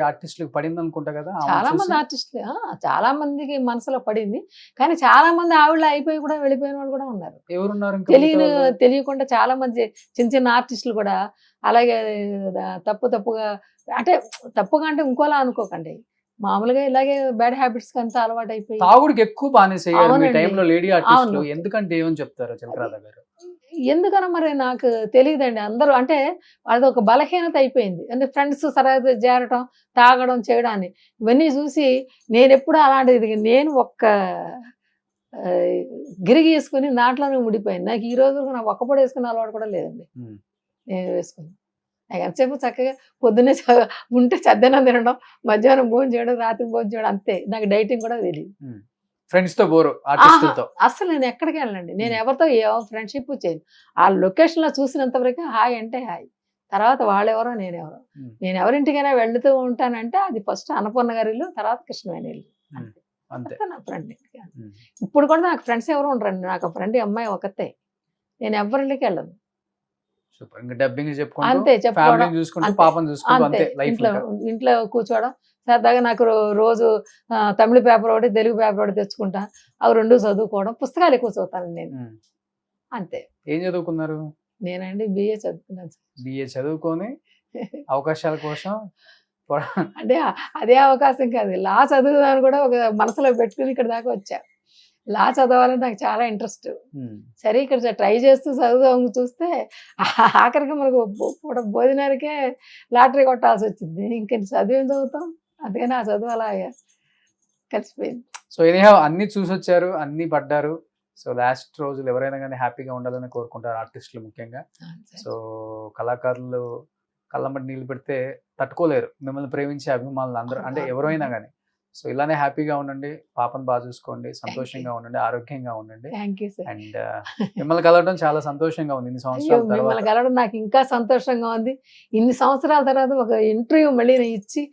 ఆర్టిస్టులకు పడింది అనుకుంటా కదా. ఆమెను చాలా చూసి? మంది ఆర్టిస్టులు చాలా మందికి మనసులో పడింది, కానీ చాలా మంది ఆవిడ అయిపోయి కూడా వెళ్ళిపోయిన వాళ్ళు కూడా ఉన్నారు. ఎవరున్నారు ఇంకా మిగతా వాళ్ళు? తెలియకుండా చాలా మంది చిన్న చిన్న ఆర్టిస్టులు కూడా అలాగే తప్పుగా అంటే ఇంకోలా అనుకోకండి, మామూలుగా ఇలాగే బ్యాడ్ హ్యాబిట్స్ అంతా అలవాటు అయిపోయి. తాగుడికి ఎక్కువ బానేసయ్యారు మీ అవునండి. టైంలో లేడీ ఆర్టిస్టులు. అవును. ఎందుకంటే ఏమని చెప్తారు చిలకరాధ గారు? ఎందుకనో మరి నాకు తెలియదండి. అందరూ అంటే అది ఒక బలహీనత అయిపోయింది. అంటే ఫ్రెండ్స్ సరదా చేరటం, తాగడం, చేయడాన్ని ఇవన్నీ చూసి నేను ఎప్పుడు అలాంటిది నేను ఒక్క గిరిగి వేసుకుని దాంట్లోనే ఉండిపోయింది. నాకు ఈ రోజు నాకు ఒక్కపొడి వేసుకునే అలవాటు కూడా లేదండి. నేను వేసుకుని నాకు ఎంతసేపు చక్కగా పొద్దున్నే ఉంటే చద్దనం తినడం, మధ్యాహ్నం భోజనం చేయడం, రాత్రి భోజనం చేయడం, అంతే. నాకు డైటింగ్ కూడా తెలియదు. ఫ్రెండ్స్ తో బోరు ఆర్టిస్టులతో? అసలు నేను ఎక్కడికి వెళ్ళండి, నేను ఎవరితో ఫ్రెండ్షిప్ చేయను. ఆ లొకేషన్ లో చూసినంత వరకు హాయ్ అంటే హాయ్, తర్వాత వాళ్ళెవరో నేనెవరో. నేను ఎవరింటికైనా వెళ్తూ ఉంటానంటే అది ఫస్ట్ అన్నపూర్ణ గారి ఇల్లు, తర్వాత కృష్ణవేణి ఇల్లు, అంతే. నా ఫ్రెండ్. ఇప్పుడు కూడా నాకు ఫ్రెండ్స్ ఎవరు ఉండరండి, నాకు ఫ్రెండ్ అమ్మాయి ఒకతే. నేను ఎవరింటికి వెళ్ళను. డబ్బింగ్ అంతే, చెప్పుకోవడం, అంతే. ఇంట్లో కూర్చోవడం సరదాగా. నాకు రోజు తమిళ పేపర్ ఒకటి, తెలుగు పేపర్ ఒకటి తెచ్చుకుంటా, అవి రెండు చదువుకోవడం, పుస్తకాలు ఎక్కువ చదువుతాను నేను, అంతే. ఏం చదువుకున్నారు? నేనండి BA చదువుకున్నాను. BA చదువుకొని అవకాశాల కోసం అంటే అదే అవకాశం కాదు, లా చదువుదాన్ని కూడా ఒక మనసులో పెట్టుకుని ఇక్కడ దాకా వచ్చా. లా చదవాలని నాకు చాలా ఇంట్రెస్ట్. సరే ఇక్కడ ట్రై చేస్తూ చదువుదాం చూస్తే ఆఖరికి మనకు భోజనానికే లాటరీ కొట్టాల్సి వచ్చింది. ఇంక చదివేం చదువుతాం, అందుకని ఆ చదువు అలా కలిసిపోయింది. సో ఎనీహౌ అన్ని చూసొచ్చారు, అన్ని పడ్డారు. సో లాస్ట్ రోజులు ఎవరైనా కానీ హ్యాపీగా ఉండాలని కోరుకుంటారు ఆర్టిస్టులు ముఖ్యంగా. సో కళాకారులు కళ్ళమ్మటి నీళ్ళు పెడితే తట్టుకోలేరు మిమ్మల్ని ప్రేమించే అభిమానులు అందరూ, అంటే ఎవరైనా కానీ. సో ఇలానే హ్యాపీగా ఉండండి, పాపను బాగా చూసుకోండి, సంతోషంగా ఉండండి, ఆరోగ్యంగా ఉండండి. Thank you sir. అండ్ మిమ్మల్ని కలవడం చాలా సంతోషంగా ఉంది ఇన్ని సంవత్సరాల మిమ్మల్ని తర్వాత. కలవడం నాకు ఇంకా సంతోషంగా ఉంది. ఇన్ని సంవత్సరాల తర్వాత ఒక ఇంటర్వ్యూ మళ్ళీ నేను ఇచ్చి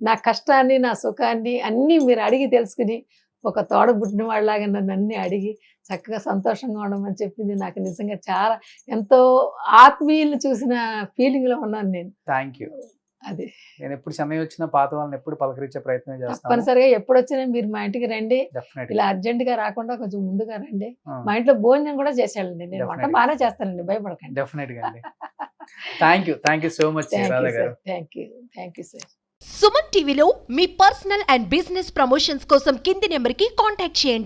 నా కష్టాన్ని నా సుఖాన్ని అన్నీ మీరు అడిగి తెలుసుకుని ఒక తోడ పుట్టిన వాళ్ళలాగా నన్ను అన్ని అడిగి చక్కగా సంతోషంగా ఉండమని చెప్పింది నాకు నిజంగా చాలా ఎంతో ఆత్మీయులు చూసిన ఫీలింగ్లో ఉన్నాను నేను. Thank you. అది నేను ఎప్పుడు చెన్నై వచ్చినా పాత వాళ్ళని ఎప్పుడు పలకరించే ప్రయత్నం చేస్తాను. తప్పనిసరిగా ఎప్పుడు వచ్చినా మీరు మా ఇంటికి రండి. డెఫినెట్లీ. ఇలా అర్జెంట్ గా రాకుండా కొంచెం ముందుగా రండి. మా ఇంట్లో భోజనం కూడా చేసేయాలండి. నేను వంట Definitely. బాగానే చేస్తానండి, భయపడకండి. డెఫినెట్ గా అండి. Thank you so much Radha గారు. Thank you sir. సుమన్ టీవీలో మీ పర్సనల్ అండ్ బిజినెస్ ప్రమోషన్స్ కోసం కింది నెంబర్కి కాంటాక్ట్ చేయండి.